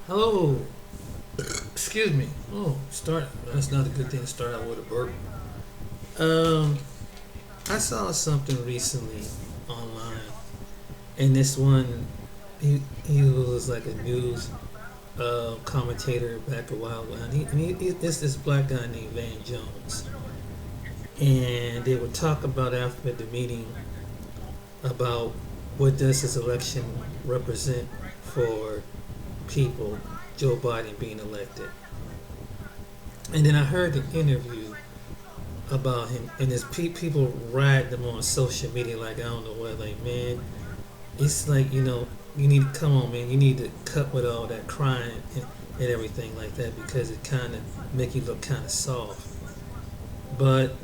Hello. Excuse me. Oh, start. That's not a good thing to start out with a burp. Um, I saw something recently online, and this one, he was like a news commentator back a while ago. It's this black guy named Van Jones, and they would talk about after the meeting about what does this election represent for people, Joe Biden being elected. And then I heard the interview about him, and there's people ride them on social media like I don't know what. Like, man, it's like you need to come on, man. You need to cut with all that crying and everything like that because it kind of make you look kind of soft. But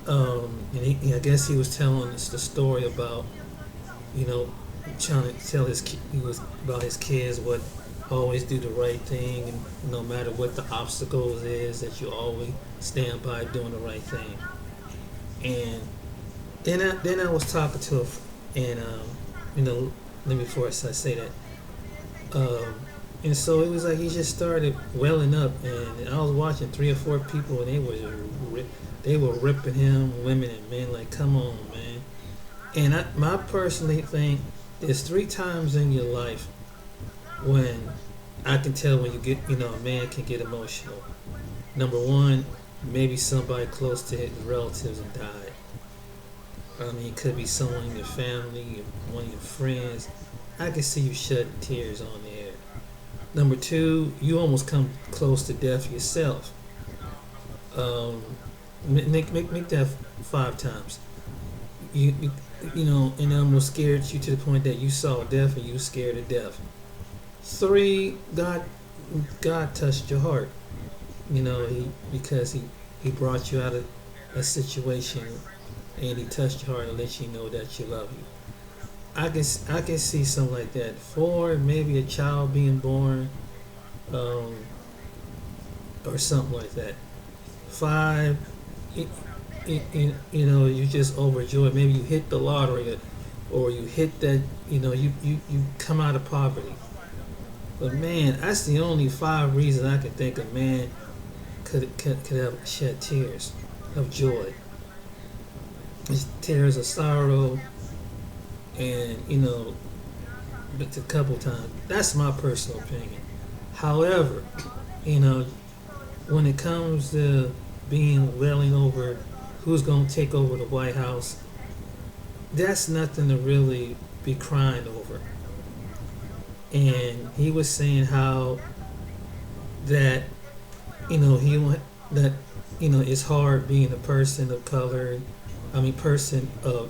I guess he was telling us the story about you know trying to tell he was about his kids what always do the right thing and no matter what the obstacles is that you always stand by doing the right thing. And then I was talking to and let me before I say that. Um, and so it was like he just started welling up, and I was watching three or four people, and they were ripping him, women and men, like, come on, man. And my personally think there's three times in your life when I can tell when a man can get emotional. Number one, maybe somebody close to his relatives and died. I mean, it could be someone in your family, one of your friends. I can see you shedding tears on the air. Number two, you almost come close to death yourself. Um, make that five times. You and almost scared you to the point that you saw death and you were scared of death. Three, God touched your heart. Because he brought you out of a situation and he touched your heart and let you know that you love you. I can see something like that. Four, maybe a child being born, um, or something like that. Five, you just overjoyed. Maybe you hit the lottery, or you hit that. You come out of poverty. But man, that's the only five reasons I can think a man could have shed tears of joy, tears of sorrow, and but a couple times. That's my personal opinion. However, you know, when it comes to being wailing over who's going to take over the White House, that's nothing to really be crying over. And he was saying how that he that it's hard being a person of color. I mean, person of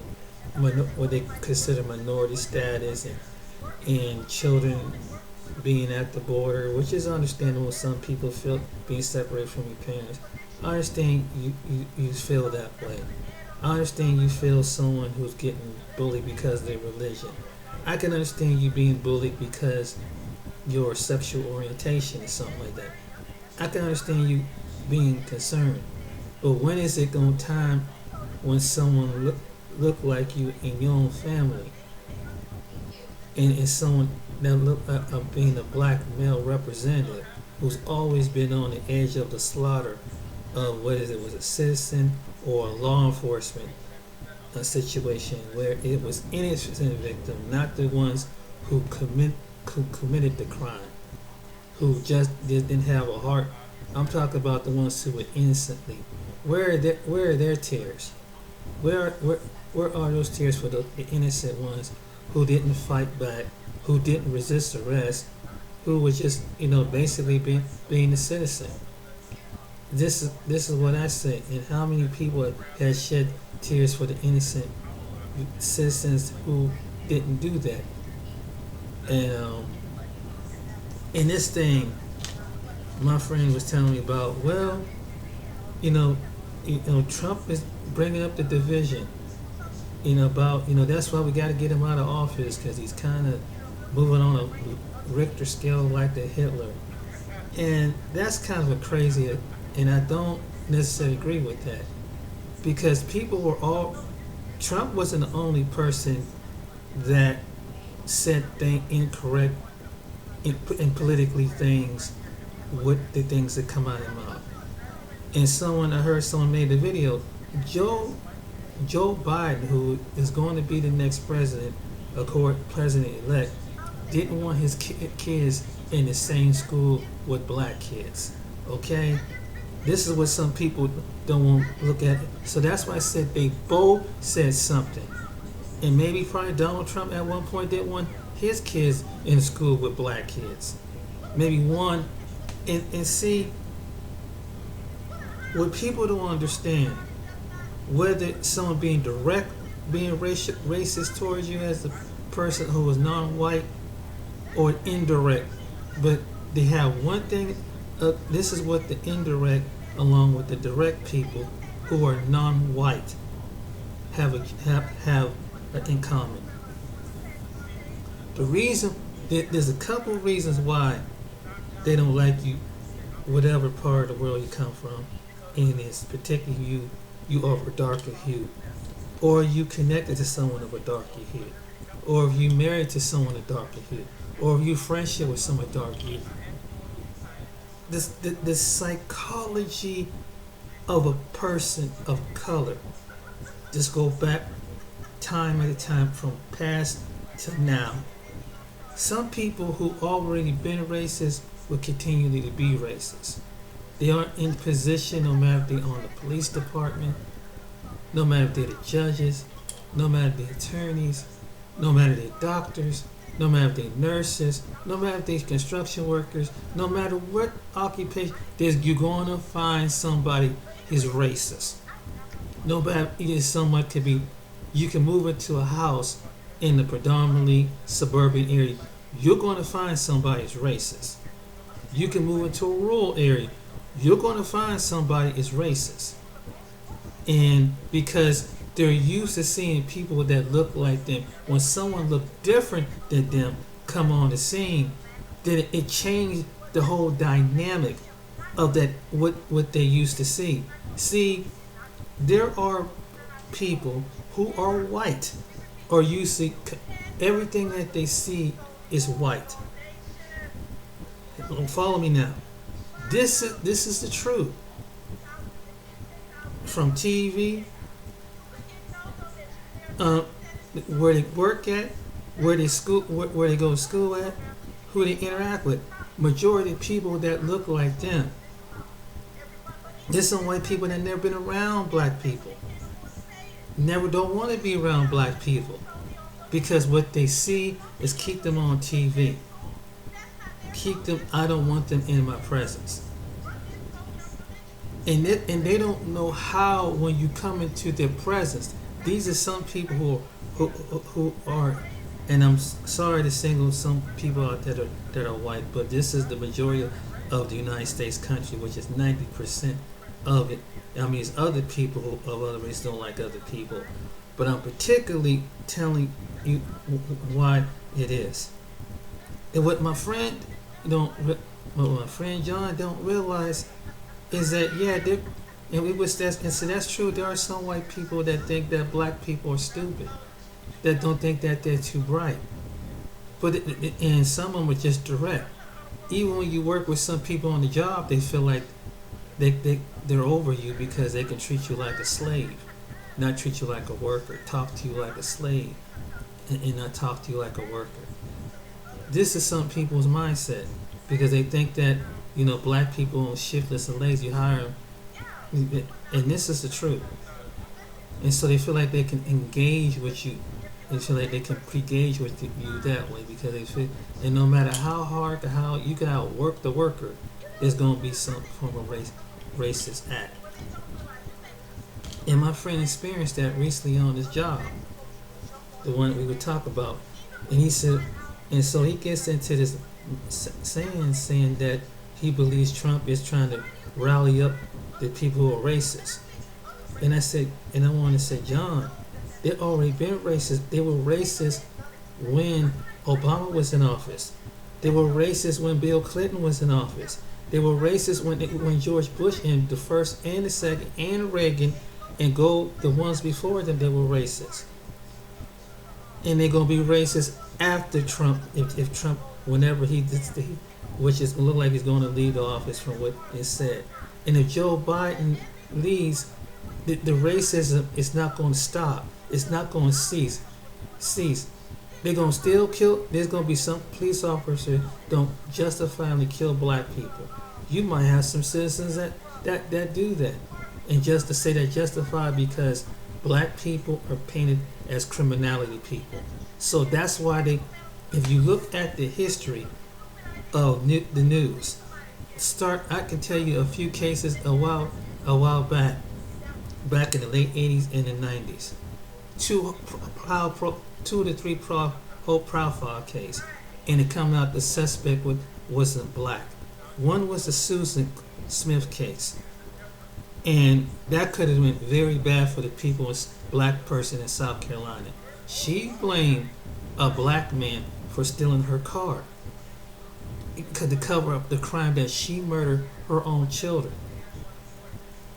what they consider minority status, and children being at the border, which is understandable. Some people feel being separated from your parents. I understand you feel that way. I understand you feel someone who's getting bullied because of their religion. I can understand you being bullied because your sexual orientation is something like that. I can understand you being concerned. But when is it going to time when someone look like you in your own family and someone that look like being a black male representative who's always been on the edge of the slaughter of whether it was a citizen or a law enforcement a situation where it was innocent victim, not the ones who committed the crime, who just didn't have a heart. I'm talking about the ones who were innocently. Where are their tears? Where are those tears for the innocent ones who didn't fight back, who didn't resist arrest, who was just basically being a citizen? This is what I say. And how many people have shed tears for the innocent citizens who didn't do that? And in this thing, my friend was telling me about. Well, you know, Trump is bringing up the division. About that's why we got to get him out of office because he's kind of moving on a Richter scale like the Hitler, and that's kind of a crazy. And I don't necessarily agree with that because people were all. Trump wasn't the only person that said things incorrect in politically things, what the things that come out of their mouth. And I heard someone made a video. Joe Biden, who is going to be the next president, president-elect, didn't want his kids in the same school with black kids. Okay? This is what some people don't want to look at. So that's why I said they both said something. And maybe probably Donald Trump at one point didn't want his kids in school with black kids. Maybe one. And see, what people don't understand, whether someone being racist towards you as a person who is non-white, or indirect, but they have one thing. This is what the indirect, along with the direct people who are non-white, have in common. The reason there's a couple of reasons why they don't like you, whatever part of the world you come from, and it's particularly you are of a darker hue, or you connected to someone of a darker hue, or if you married to someone of darker hue, or if you friendship with someone darker hue. The psychology of a person of color just go back time at a time from past to now. Some people who already been racist will continue to be racist. They aren't in position, no matter if they're on the police department, no matter if they're the judges, no matter if they're attorneys, no matter if they're doctors, no matter if they're nurses, no matter if they're construction workers, no matter what occupation, you're going to find somebody who's racist. No matter if someone could be, you can move into a house in the predominantly suburban area, you're going to find somebody who's racist. You can move into a rural area, you're going to find somebody is racist. And because they're used to seeing people that look like them, when someone look different than them come on the scene, then it changed the whole dynamic of that what they used to see. See, there are people who are white, or you see everything that they see is white. Follow me now. This is the truth. From TV, where they work at, where they go to school at, who they interact with. Majority of people that look like them. There's some white people that never been around black people. Never don't want to be around black people, because what they see is keep them on TV. Keep them. I don't want them in my presence. And they don't know how, when you come into their presence. These are some people who are, and I'm sorry to single some people out there that are white, but this is the majority of the United States country, which is 90% of it. I mean, there's other people who of other races don't like other people, but I'm particularly telling you why it is. And what my friend John don't realize is that that's true. There are some white people that think that black people are stupid, that don't think that they're too bright. And some of them are just direct. Even when you work with some people on the job, they feel like they're over you because they can treat you like a slave, not treat you like a worker, talk to you like a slave, and not talk to you like a worker. This is some people's mindset, because they think that black people are shiftless and lazy. You hire them, and this is the truth. And so they feel like they can engage with you. They feel like they can pre-gauge with you that way, because they feel, and no matter how hard or how you can outwork the worker, there's going to be some form of racist act. And my friend experienced that recently on his job, the one we would talk about. And he said, and so he gets into this saying that he believes Trump is trying to rally up the people who are racist. And I said, and I want to say, John, they've already been racist. They were racist when Obama was in office. They were racist when Bill Clinton was in office. They were racist when George Bush, and the first and the second, and Reagan, and the ones before them, they were racist. And they're going to be racist after Trump, if Trump whenever which is look like he's going to leave the office from what is said. And if Joe Biden leaves, the racism is not going to stop. It's not going to cease. They're going to still kill. There's going to be some police officers don't justifiably kill black people. You might have some citizens that do that, and just to say that justified because black people are painted as criminality people. So that's why if you look at the history of the news, I can tell you a few cases a while back in the late 80s and the 90s. Two to three whole profile case, and it come out the suspect wasn't black. One was the Susan Smith case, and that could have been very bad for the black person in South Carolina. She blamed a black man for stealing her car to cover up the crime that she murdered her own children.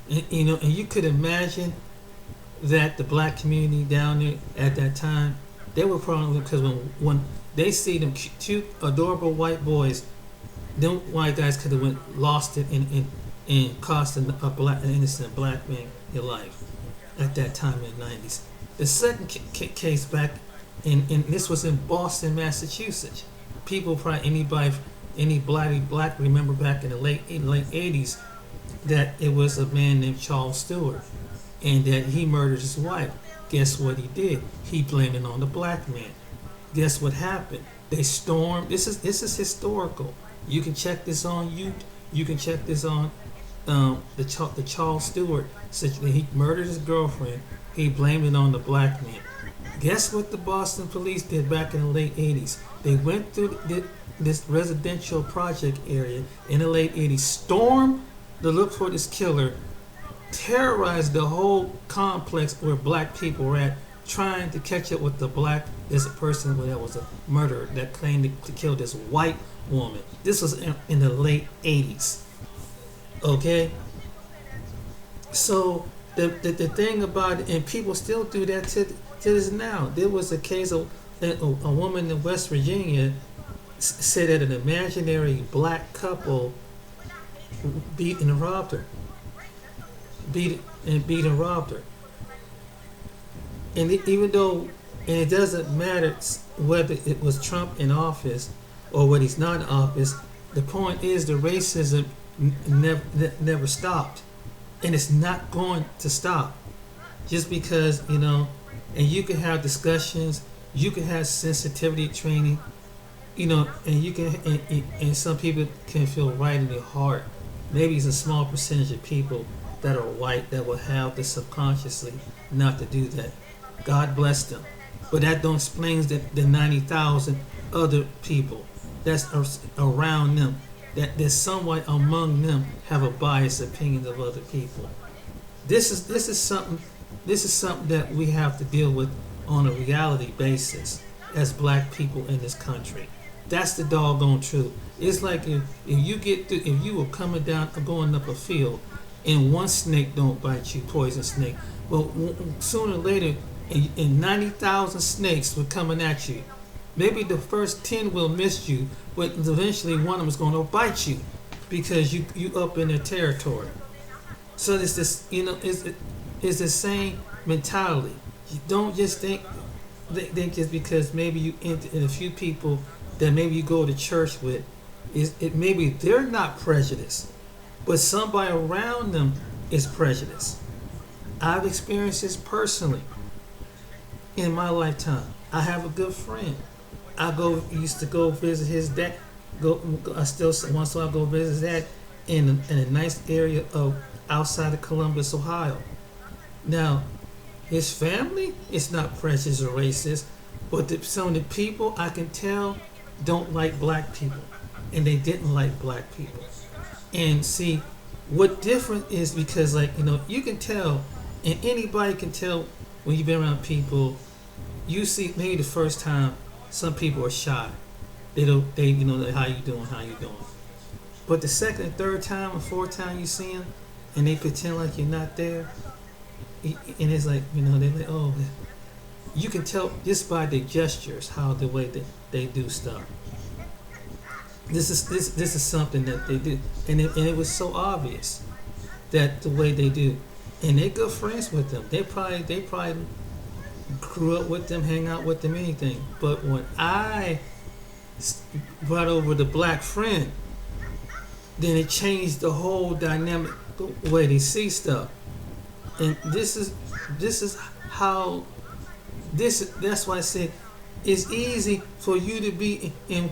And you could imagine that the black community down there at that time, they were probably, because when they see them cute, adorable white boys, them white guys could have lost it and cost an innocent black man his life at that time in the 90s. The second case back in this was in Boston, Massachusetts. People probably any black remember back in the late 80s that it was a man named Charles Stewart, and that he murdered his wife. Guess what he did? He blamed it on the black man. Guess what happened? They stormed. This is historical. You can check this on YouTube. You can check this on the Charles Stewart situation. He murdered his girlfriend. He blamed it on the black man. Guess what the Boston police did back in the late 80s? They went through this residential project area in the late 80s, stormed to look for this killer, terrorized the whole complex where black people were at, trying to catch up with there's a person that was a murderer that claimed to kill this white woman. This was in the late 80s. Okay? So the thing about it, and people still do that to this now. There was a case of a woman in West Virginia said that an imaginary black couple beat and robbed her. Beat and robbed her. And it doesn't matter whether it was Trump in office or whether he's not in office, the point is the racism never stopped. And it's not going to stop. Just because, and you can have discussions, you can have sensitivity training, and you can, and some people can feel right in their heart. Maybe it's a small percentage of people that are white that will have the subconsciously not to do that. God bless them. But that don't explain the 90,000 other people that's around them, that there's someone among them have a biased opinion of other people. This is something that we have to deal with on a reality basis as black people in this country. That's the doggone truth. It's like if you were coming down or going up a field and one snake don't bite you, poison snake, well, sooner or later, and 90,000 snakes were coming at you. Maybe the first 10 will miss you, but eventually one of them is going to bite you because you up in their territory. So it's this, it's the same mentality. You don't just think just because maybe you in a few people that maybe you go to church with, maybe they're not prejudiced, but somebody around them is prejudiced. I've experienced this personally in my lifetime. I have a good friend. Used to go visit his dad. I still once in a while go visit his dad in a nice area of outside of Columbus, Ohio. Now, his family is not prejudiced or racist, but some of the people I can tell don't like black people, and they didn't like black people. And see, what different is because you can tell, and anybody can tell when you've been around people. You see, maybe the first time, some people are shy. They how you doing. But the second and third time or fourth time you see them, and they pretend like you're not there, and it's like they're like, oh, you can tell just by their gestures how the way that they do stuff. This is something that they do, and it was so obvious that the way they do, and they're good friends with them. They probably grew up with them, hang out with them, anything. But when I brought over the black friend, then it changed the whole dynamic, the way they see stuff. And this is how this. That's why I said it's easy for you to be in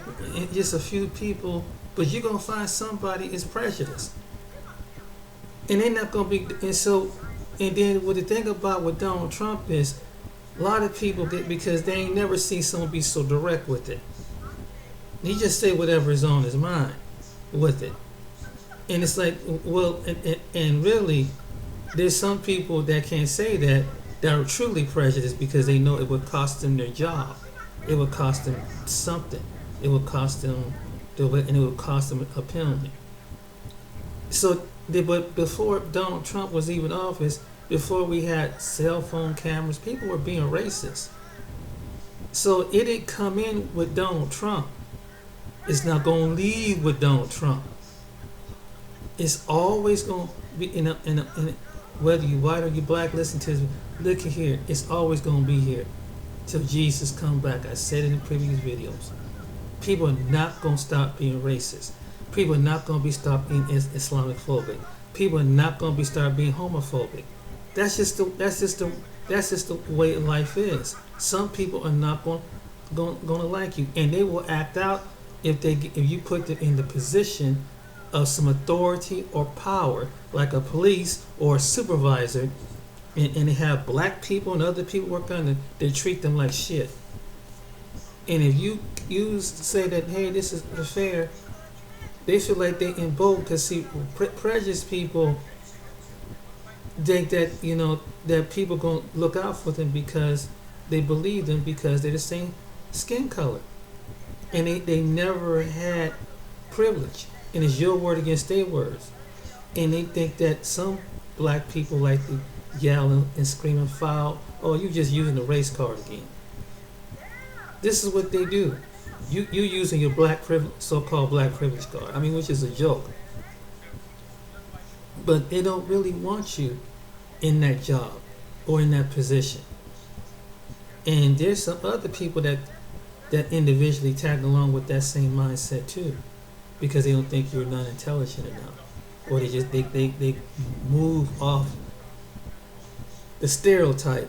just a few people, but you're gonna find somebody is prejudiced, and they're not gonna be. And so, and then what the thing about with Donald Trump is, a lot of people get because they ain't never seen someone be so direct with it. He just say whatever is on his mind with it, and it's like, well, and really, there's some people that can't say that are truly prejudiced because they know it would cost them their job, it would cost them something, it would cost them and it would cost them a penalty. So, but before Donald Trump was even office, before we had cell phone cameras, people were being racist. So it didn't come in with Donald Trump. It's not going to leave with Donald Trump. It's always going to be whether you white or you black. Listen to this. Look here. It's always going to be here till Jesus come back. I said it in previous videos. People are not going to stop being racist. People are not going to be stopped being Islamophobic. People are not going to be start being homophobic. That's just the way life is. Some people are not going to like you, and they will act out if you put them in the position of some authority or power, like a police or a supervisor, and they have black people and other people work under. They treat them like shit. And if you say that, hey, this is fair, they feel like they emboldened, because see, prejudiced people think that that people gonna look out for them because they believe them because they're the same skin color, and they never had privilege, and it's your word against their words, and they think that some black people like to yell and scream and foul. Oh, you just using the race card again. This is what they do. You using your black privilege, so-called black privilege card. I mean, which is a joke. But they don't really want you in that job or in that position. And there's some other people that individually tag along with that same mindset too, because they don't think you're not intelligent enough, or they move off the stereotype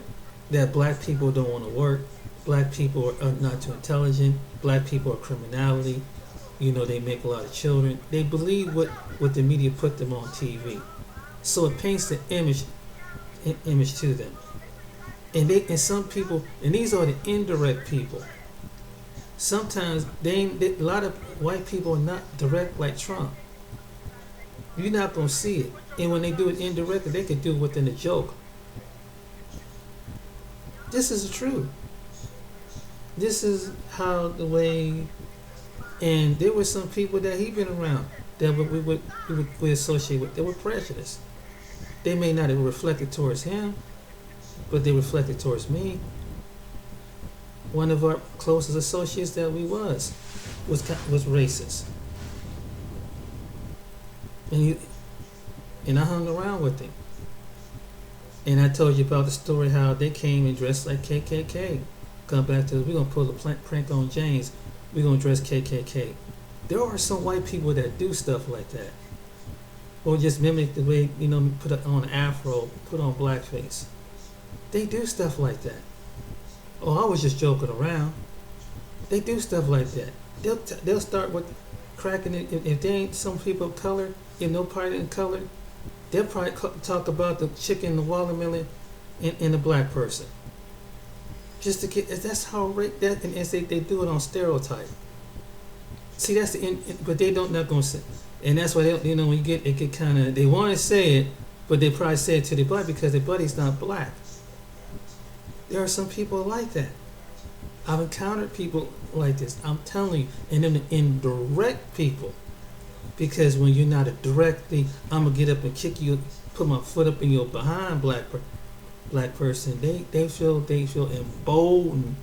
that black people don't want to work, black people are not too intelligent, black people are criminality, they make a lot of children. They believe what the media put them on TV, so it paints the image to them. And some people, and these are the indirect people. Sometimes a lot of white people are not direct like Trump. You're not gonna see it, and when they do it indirectly, they could do it within a joke. This is the truth. This is how the way. And there were some people that he been around that we associate with. They were prejudiced. They may not have reflected towards him, but they reflected towards me. One of our closest associates that we was racist, and I hung around with him. And I told you about the story how they came and dressed like KKK. Come back to, we're gonna pull a prank on James. We're gonna dress KKK. There are some white people that do stuff like that, or just mimic the way put on an afro, put on blackface. They do stuff like that. Oh, I was just joking around. They do stuff like that. They'll start with cracking it. If they ain't some people of color, no party in color, they'll probably talk about the chicken, the watermelon, and the black person. Just to get, that's how that, and they do it on stereotype. See, that's but they not gonna say, and that's why they, when you get, it get kind of, they want to say it, but they probably say it to their buddy because their buddy's not black. There are some people like that. I've encountered people like this. I'm telling you, and then the indirect people, because when you're not a directly, I'm gonna get up and kick you, put my foot up in your behind, black person. They feel emboldened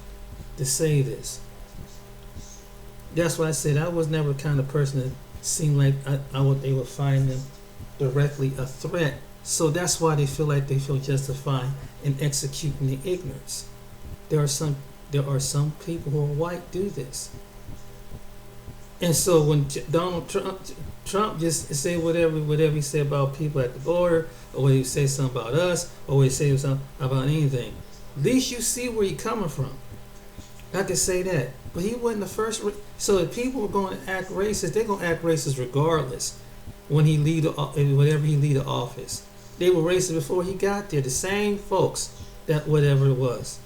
to say this. That's why I said I was never the kind of person that seemed like I would they would find them directly a threat. So that's why they feel justified in executing the ignorance. There are some people who are white do this. And so when Donald Trump just say whatever he said about people at the border, or when he say something about us, or when he say something about anything, at least you see where he's coming from. I can say that. But he wasn't the first. So if people were going to act racist, they're going to act racist regardless. Whenever he lead the office, they were racist before he got there. The same folks that whatever it was.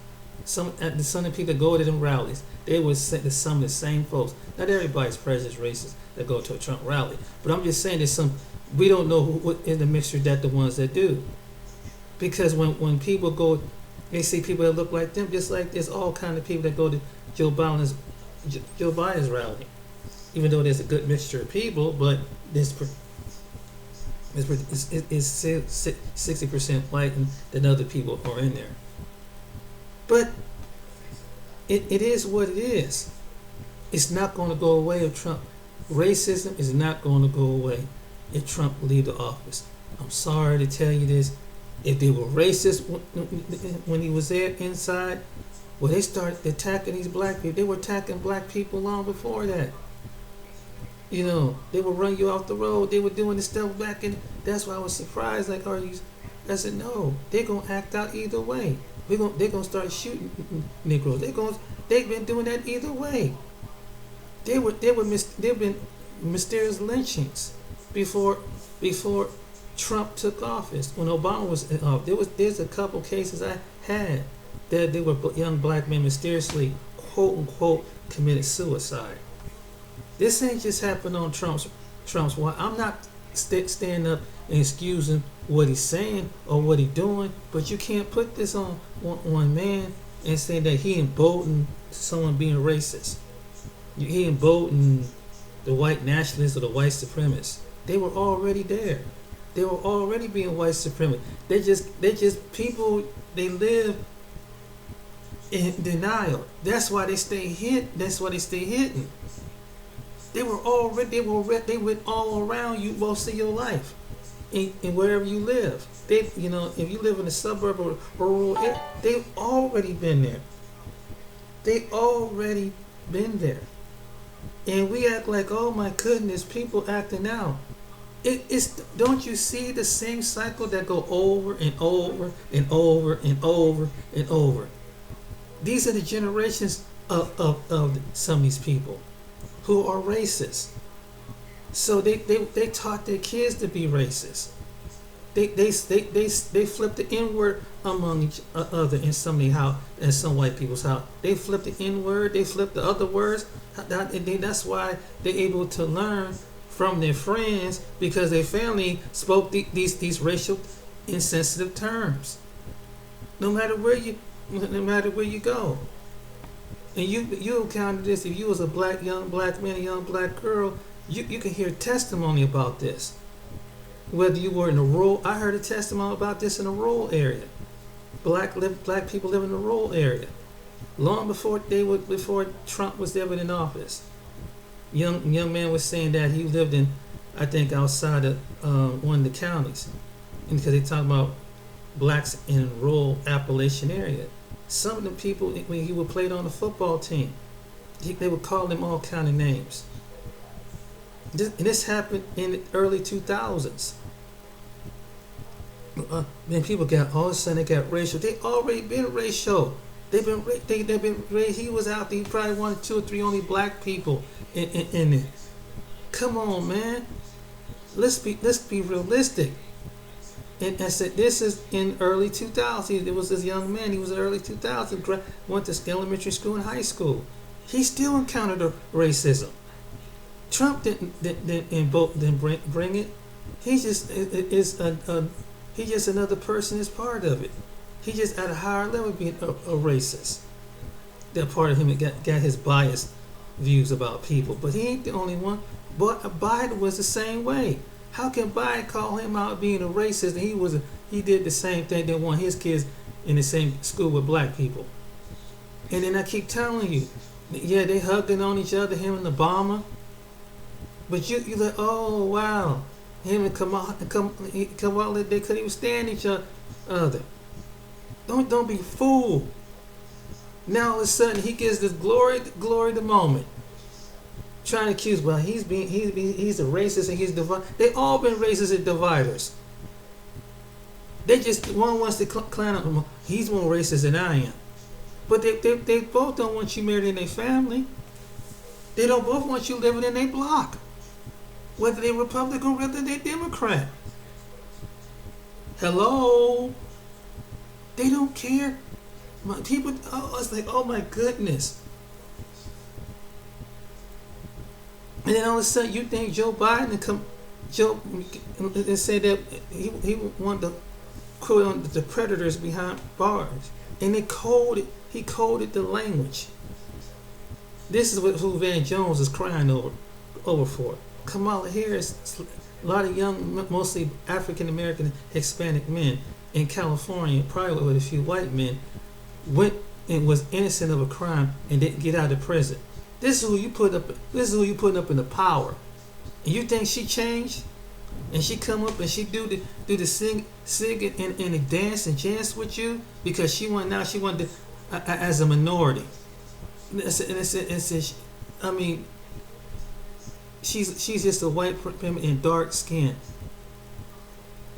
Some of the people that go to them rallies, they were some of the same folks. Not everybody's prejudice racist that go to a Trump rally, but I'm just saying there's some. We don't know what in the mixture that the ones that do, because when people go, they see people that look like them. Just like there's all kind of people that go to Joe Biden's rally, even though there's a good mixture of people, but it's 60% white and then other people are in there. But it is what it is. It's not going to go away if Trump. Racism is not going to go away if Trump leave the office. I'm sorry to tell you this. If they were racist when he was there inside, well, they started attacking these black people. They were attacking black people long before that. You know, they would run you off the road. They were doing this stuff back in. That's why I was surprised. Like, are you? I said, no. They're gonna act out either way. They're gonna start shooting Negroes. They've been doing that either way. There been mysterious lynchings before Trump took office. When Obama was in office, there's a couple cases I had that they were young black men mysteriously quote unquote committed suicide. This ain't just happened on Trump's watch. I'm not standing up and excusing what he's saying or what he's doing, but you can't put this on one man and say that he emboldened someone being racist. He emboldened the white nationalists or the white supremacists. They were already there. They were already being white supremacists. They just people. They live in denial. That's why they stay hid. That's why they stay hidden. They went all around you most of your life, in wherever you live. If you live in a suburb or rural area, they've already been there. They already been there, and we act like, oh my goodness, people acting out. It's don't you see the same cycle that go over and over and over and over and over? These are the generations of some of these people who are racist. So they taught their kids to be racist. They flip the N word among each other in in some white people's house. They flip the N word. They flip the other words. That's why they're able to learn from their friends, because their family spoke these racial insensitive terms. No matter where you go. And you encounter this if you was a young black man, a young black girl, you can hear testimony about this. Whether you were in a rural, I heard a testimony about this in a rural area. Black people live in a rural area. Long before Trump was ever in office. Young man was saying that he lived in, I think, outside of one of the counties, and because they talk about blacks in rural Appalachian area. Some of the people, when he would play on the football team, they would call him all kind of names. This happened in the early 2000s. Then people all of a sudden they got racial. They already been racial. They've been. He was out there. He probably one, two, or three only black people in it. Come on, man. Let's be realistic. And I said, this is in early 2000s. There was this young man. He was in early 2000s. Went to elementary school and high school. He still encountered racism. Trump didn't bring it. He just he's just another person that's part of it. He just at a higher level being a racist. That part of him got his biased views about people, but he ain't the only one. But Biden was the same way. How can Biden call him out being a racist? And he did the same thing. They want his kids in the same school with black people. And then I keep telling you, Yeah, they hugging on each other, him and Obama. But you like, oh wow, him and Kamala, they couldn't even stand each other. Don't be fooled. Now all of a sudden he gets this glory the moment. Trying to accuse, well, he's a racist and he's divided. They all been racist and dividers. They just one wants to clown him. He's more racist than I am. But they both don't want you married in their family. They don't both want you living in their block. Whether they're Republican or whether they're Democrat. Hello? They don't care. People, it's like, oh my goodness. And then all of a sudden you think Joe Biden and say that he wanted to quote on the predators behind bars. And he coded the language. This is who Van Jones is crying over for. Kamala Harris, a lot of young, mostly African American, Hispanic men in California, probably with a few white men, went and was innocent of a crime and didn't get out of prison. This is who you put up. This is who you putting up in the power. And you think she changed? And she come up and she do the sing and the dance and chance with you because she wanted as a minority. I mean, she's just a white woman in dark skin.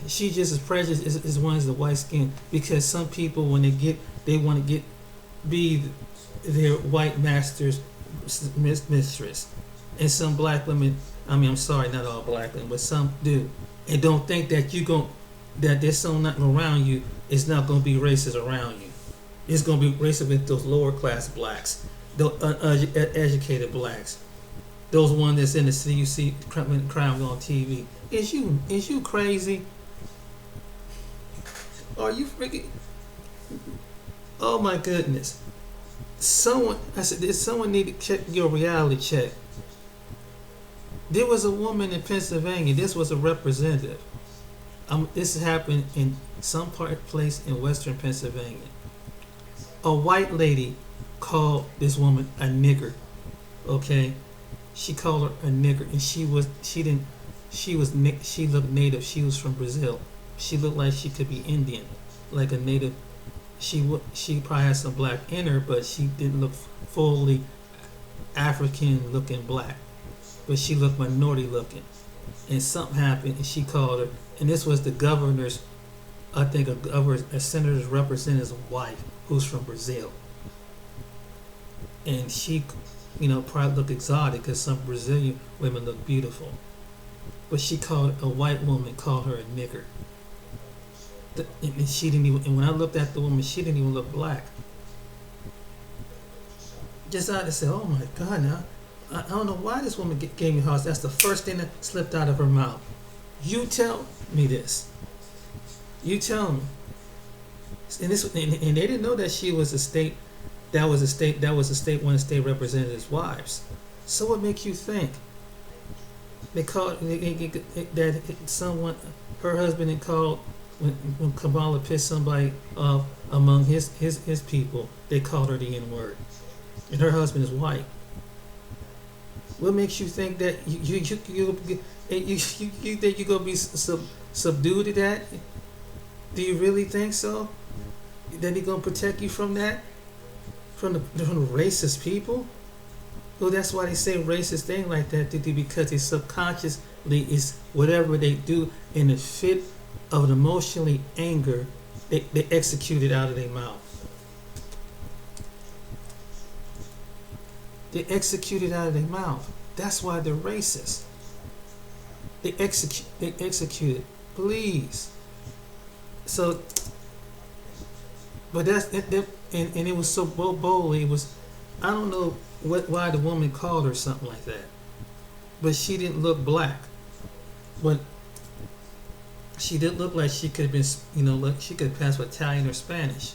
She just as prejudiced as one as the white skin because some people when they want to be their white master's mistress, and some black women. I mean, I'm sorry, not all black women, but some do, and don't think that that there's something around you. It's not going to be racist around you. It's going to be racist with those lower class blacks, those uneducated blacks, those ones that's in the city you see crime on TV. Is you crazy? Are you freaking? Oh my goodness! Someone need to check your reality check. There was a woman in Pennsylvania. This was a representative. This happened in some place in Western Pennsylvania. A white lady called this woman a nigger. Okay, she called her a nigger, and she looked native. She was from Brazil. She looked like she could be Indian, like a native. She probably had some black in her, but she didn't look fully African looking black. But she looked minority looking. And something happened and she called her, and this was the governor's, I think a senator's representative's wife who's from Brazil. And she, probably looked exotic because some Brazilian women look beautiful. But a white woman called her a nigger. And she didn't even, and when I looked at the woman, she didn't even look black. Just I had to say, oh my God, now. I don't know why this woman gave me a house. That's the first thing that slipped out of her mouth. You tell me this. You tell me. And they didn't know that she was one of the state representative's wives. So what makes you think? They called that someone, her husband had called when Kamala pissed somebody off among his people. They called her the N-word, and her husband is white. What makes you think that you think you're gonna be subdued to that? Do you really think so? That he's gonna protect you from that? From the racist people? Well, that's why they say racist thing like that, because they subconsciously is whatever they do in the fit of an emotionally anger, they execute it out of their mouth. They execute it out of their mouth. That's why they're racist. They execute it. Please. So, but that's it, and it was so boldly. It was, I don't know why the woman called her something like that, but she didn't look black. But she did look like she could have been, she could have passed for Italian or Spanish.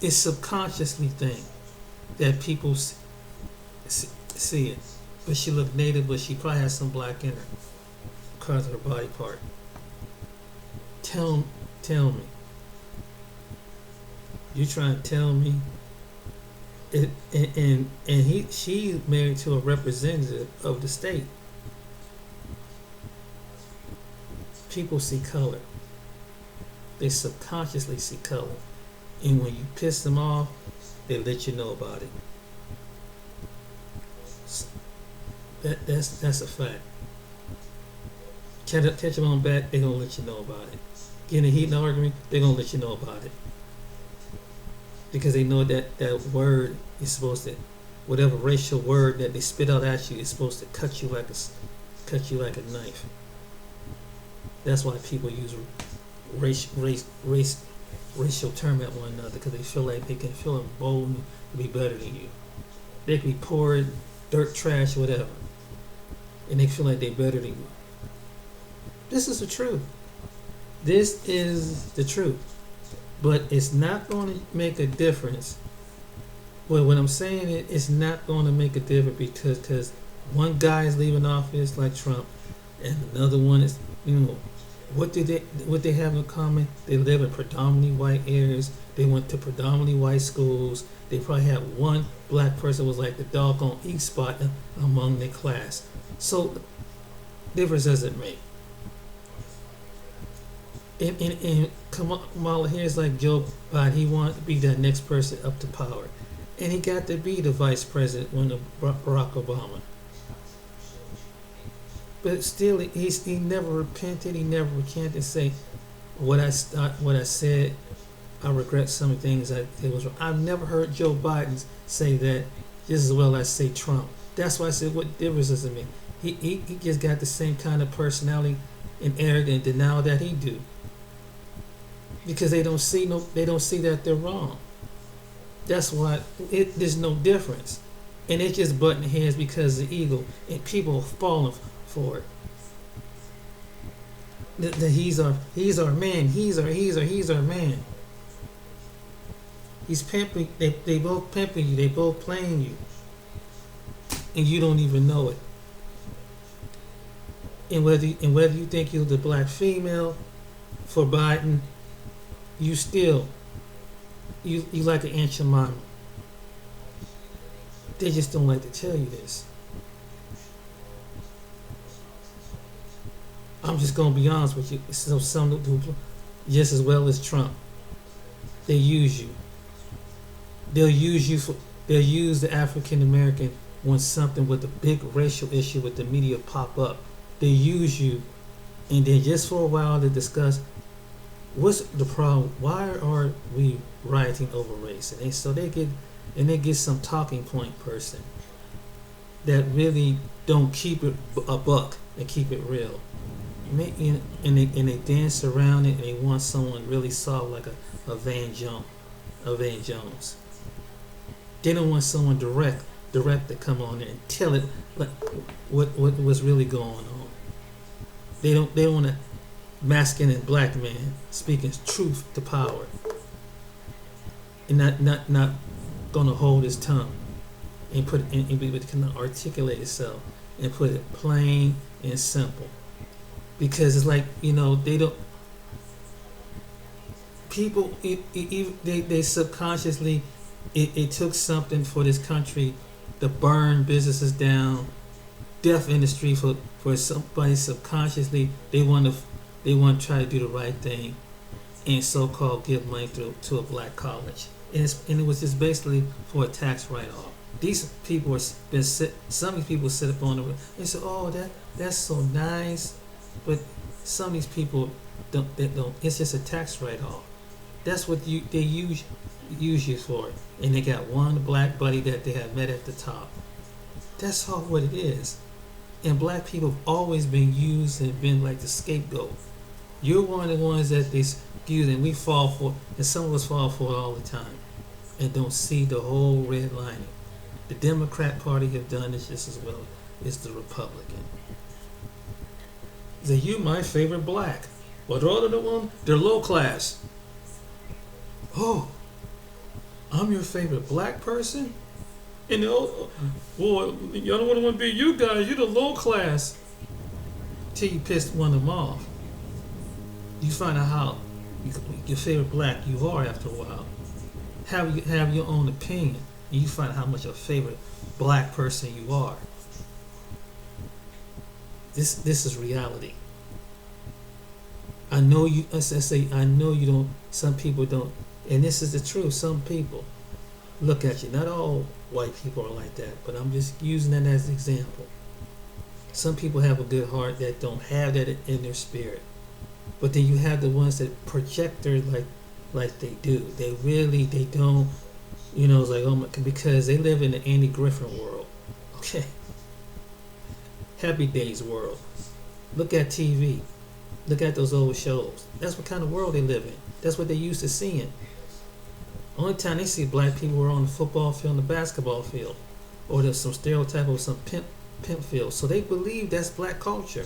It's subconsciously thing that people see it, but she looked native, but she probably has some black in her because of her body part. Tell me, you trying to tell me she's married to a representative of the state. People see color. They subconsciously see color, and when you piss them off, they let you know about it. That's a fact. Catch them on back, they're gonna let you know about it. Get in a heat and argument, they're gonna let you know about it. Because they know that word is supposed to, whatever racial word that they spit out at you is supposed to cut you like a knife. That's why people use racial term at one another, because they feel like they can feel emboldened to be better than you. They could be poor, dirt, trash, whatever, and they feel like they're better than you. This is the truth. This is the truth. But it's not going to make a difference. Well, when I'm saying it's not going to make a difference because one guy is leaving office like Trump, and another one is, what they have in common? They live in predominantly white areas. They went to predominantly white schools. They probably had one black person was like the dog on each spot among their class. So difference does it make? And Kamala Harris, like Joe Biden, he wanted to be that next person up to power, and he got to be the vice president under Barack Obama. But still, he never repented. He never recanted and say, what I said, I regret some things I did was wrong. I've never heard Joe Biden say that just as well as say Trump. That's why I said, what difference does it make? He just got the same kind of personality and arrogant denial that he do. Because they don't see that they're wrong. That's why there's no difference, and it's just butting heads because of the ego, and people are falling for it. That he's our man. He's our man. He's pimping. They both pimping you. They both playing you, and you don't even know it. And whether you think you're the black female for Biden, you still you like an Aunt Jemima. They just don't like to tell you this. I'm just gonna be honest with you. So some do just as well as Trump. They use you. They'll use the African American when something with a big racial issue with the media pop up. They use you, and then just for a while to discuss what's the problem. Why are we rioting over race? And they get some talking point person that really don't keep it a buck and keep it real. And they dance around it, and they want someone really soft like a Van Jones. They don't want someone direct to come on there and tell it like what's really going on. They don't want a masculine black man speaking truth to power, and not gonna hold his tongue and put it and be able to articulate itself and put it plain and simple. Because it's like, they don't. People, they subconsciously, it took something for this country to burn businesses down, death industry for somebody subconsciously they want to try to do the right thing, and so-called give money to a black college, and it was just basically for a tax write-off. These people some of these people sit up on the, they say, oh, that's so nice. But some of these people don't. It's just a tax write-off. That's what they use you for. And they got one black buddy that they have met at the top. That's all what it is. And black people have always been used and been like the scapegoat. You're one of the ones that they use, and we fall for, and some of us fall for it all the time, and don't see the whole red lining. The Democrat Party have done this just as well as the Republican. Say, you my favorite black. Well, the other one, they're low class. Oh, I'm your favorite black person? And well, y'all don't want to be you guys. You're the low class. Till you pissed one of them off. You find out how your favorite black you are after a while. Have your own opinion. and you find how much of a favorite black person you are. This is reality. I know you. As I say, I know you don't. Some people don't, and this is the truth. Some people look at you. Not all white people are like that, but I'm just using that as an example. Some people have a good heart that don't have that in their spirit, but then you have the ones that project their like they do. They don't. It's like, oh my, because they live in the Andy Griffin world. Okay, Happy Days world. Look at TV. Look at those old shows. That's what kind of world they live in. That's what they used to seeing. Only time they see black people were on the football field and the basketball field, or there's some stereotype of some pimp field. So they believe that's black culture.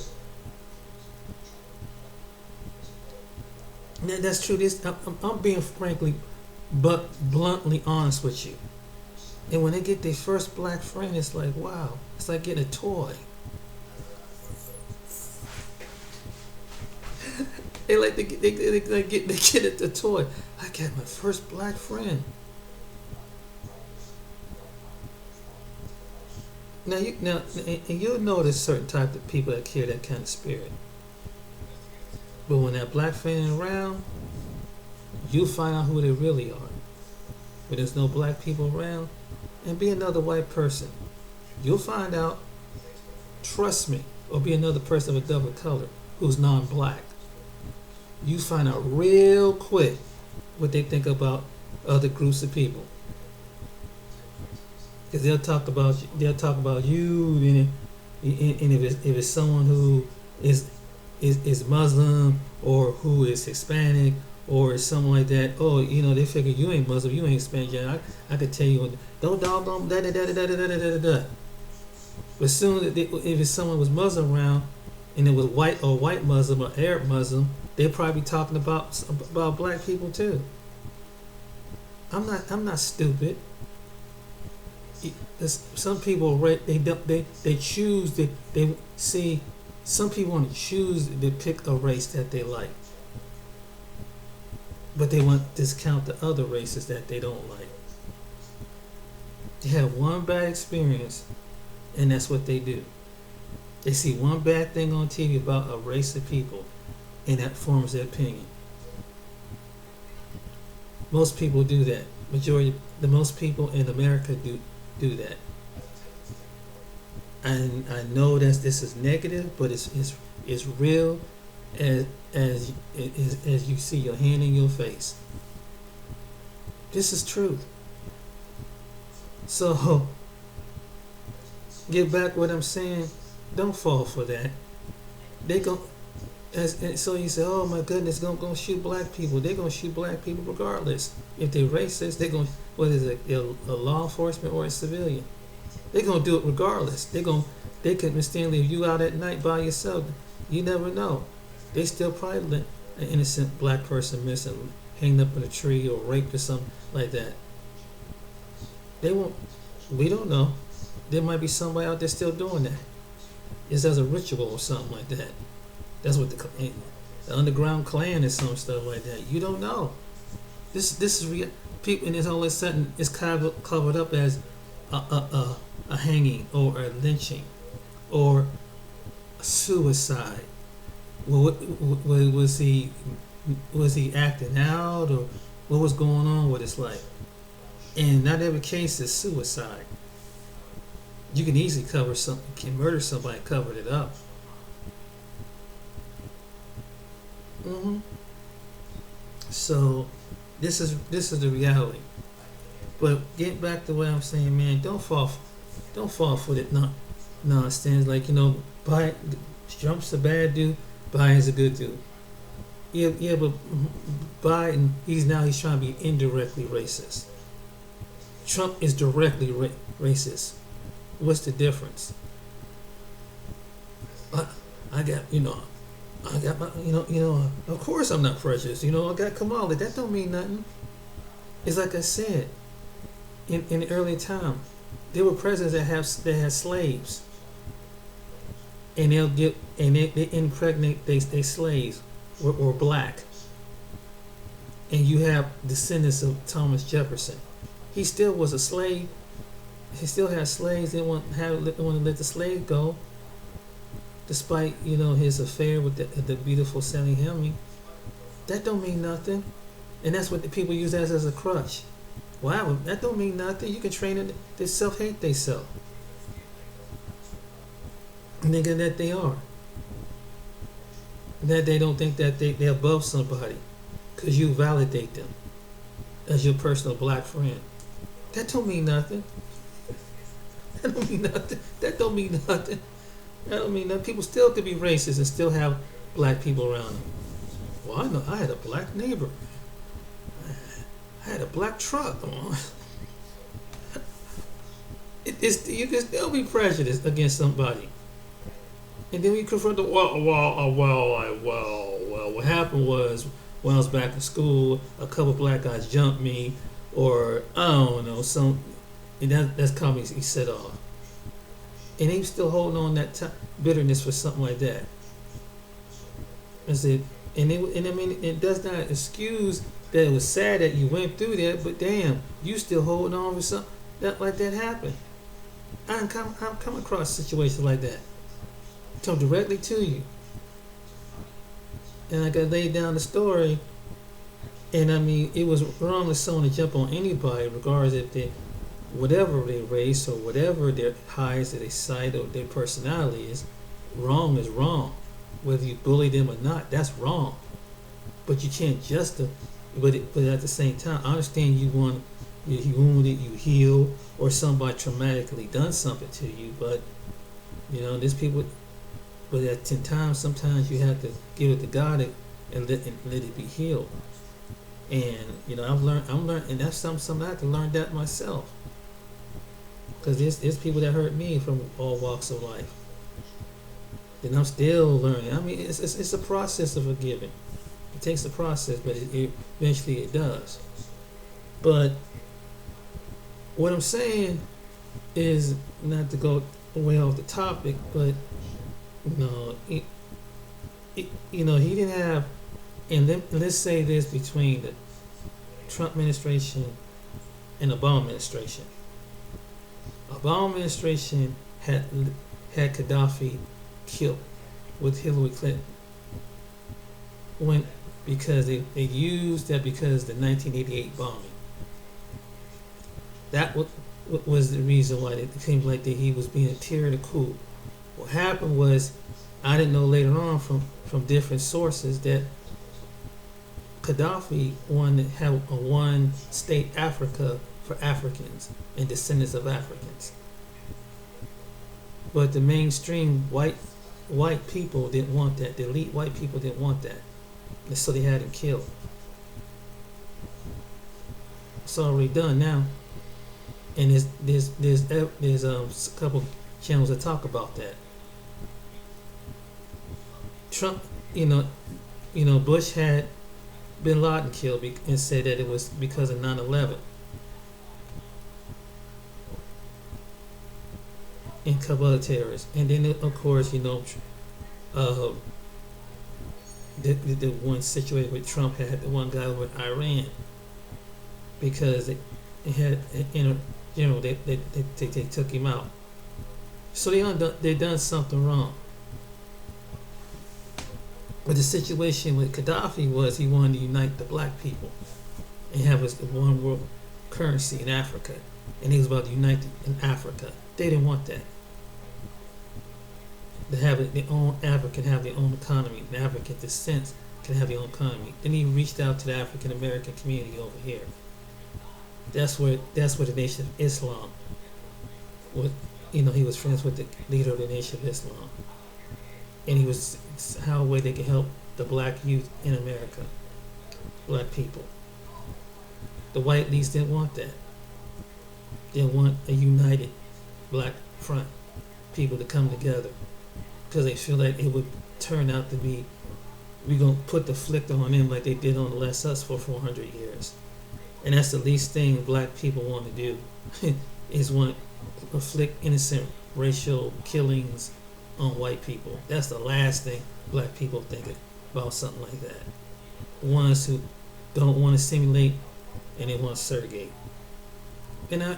And that's true. I'm being frankly, but bluntly honest with you. And when they get their first black friend, it's like, wow. It's like getting a toy. They like they get a toy. I got my first black friend. Now you'll notice certain type of people that carry that kind of spirit. But when that black friend is around, you'll find out who they really are. When there's no black people around, and be another white person, you'll find out. Trust me, or be another person of a double color who's non-black. You find out real quick what they think about other groups of people, because they'll talk about you, and if it's someone who is Muslim or who is Hispanic or something like that, they figure you ain't Muslim, you ain't Hispanic. I could tell you, don't da da da da da da da da. But soon, if it's someone was Muslim around, and it was white Muslim or Arab Muslim, they'll probably be talking about black people too. I'm not stupid. Some people they choose they see. Some people want to choose to pick a race that they like, but they want to discount the other races that they don't like. They have one bad experience, and that's what they do. They see one bad thing on TV about a race of people, and that forms their opinion. Most people do that. Most people in America do that. And I know that this is negative, but it's real as you see your hand in your face. This is truth. So get back what I'm saying. Don't fall for that. They go. So you say, oh my goodness, gonna shoot black people. They're gonna shoot black people regardless. If they're racist, they're gonna, whether it's a law enforcement or a civilian, they're gonna do it regardless. They can stand leave you out at night by yourself. You never know. They still probably let an innocent black person missing, hanged up in a tree or raped or something like that. They won't. We don't know. There might be somebody out there still doing that. It's as a ritual or something like that. That's what the underground clan is, some stuff like that. You don't know. This is real. People, and it's all of a sudden it's covered up as a hanging or a lynching or a suicide. Well, was he acting out, or what was going on with his life? And not every case is suicide. You can easily murder somebody, cover it up. So this is the reality. But get back to what I'm saying, man. Don't fall for that nonsense. Like, Trump's a bad dude, Biden's a good dude. Yeah, but Biden, he's trying to be indirectly racist. Trump is directly racist. What's the difference? I got my, of course I'm not prejudiced. I got Kamala. That don't mean nothing. It's like I said, in the early time, there were presidents that had slaves, and they impregnate they slaves were black, and you have descendants of Thomas Jefferson. he still was a slave. He still had slaves. They want to let the slave go, despite his affair with the beautiful Sally Heming. That don't mean nothing, and that's what the people use that as a crutch. Wow, that don't mean nothing. You can train it. They self-hate they self. Nigga that they are. That they don't think that they're above somebody, because you validate them as your personal black friend. That don't mean nothing. That don't mean nothing. That don't mean nothing. That don't mean nothing. People still could be racist and still have black people around them. Well, I know I had a black neighbor. I had a black truck. You can still be prejudiced against somebody. And then we confront the well. What happened was when I was back in school, a couple black guys jumped me, or I don't know, and that's caught me set off. And he was still holding on that bitterness for something like that. I said, and I mean, it does not excuse that it was sad that you went through that, but damn, you still holding on for something like that happened. I've come across situations like that. Come directly to you. And I got laid down the story, and I mean, it was wrong for someone to jump on anybody, regardless if they, whatever their race or whatever their highs that they cite or their personality is. Wrong is wrong. Whether you bully them or not, that's wrong. But you can't justify. But at the same time, I understand you wounded, you heal, or somebody traumatically done something to you. But there's people. But at 10 times, sometimes you have to give it to God and let it be healed. And I'm learning, and that's something I have to learn that myself. Because there's people that hurt me from all walks of life. And I'm still learning. I mean, it's a process of forgiving. It takes a process, but eventually it does. But what I'm saying is, not to go way off the topic, but he didn't have, and let's say this, between the Trump administration and Obama administration. Obama administration had Gaddafi killed with Hillary Clinton because they used that because the 1988 bombing. That was the reason why it seemed like that he was being a tear of the coup. What happened was, I didn't know later on from different sources that Gaddafi wanted to have a one-state Africa for Africans and descendants of Africans. But the mainstream white people didn't want that. The elite white people didn't want that. And so they had him killed. It's already done now. And there's a couple channels that talk about that. Trump, Bush had Bin Laden killed and said that it was because of 9/11. And a couple other terrorists. And then, of course, the one situation with Trump had the one guy with Iran, because they had, they took him out. So they done something wrong. But the situation with Gaddafi was he wanted to unite the black people and have us one world currency in Africa, and he was about to unite in Africa. They didn't want that. To have their own African have their own economy, and African descent can have their own economy. Then he reached out to the African American community over here. That's where the Nation of Islam. He was friends with the leader of the Nation of Islam, and he was how a way they could help the black youth in America, black people. The white elites didn't want that. They want a united black front, people to come together, because they feel like it would turn out to be, we're going to put the flick on them like they did on the Less Us for 400 years. And that's the least thing black people want to do, is want to inflict innocent racial killings on white people. That's the last thing black people think about something like that. The ones who don't want to simulate and they want to segregate. And I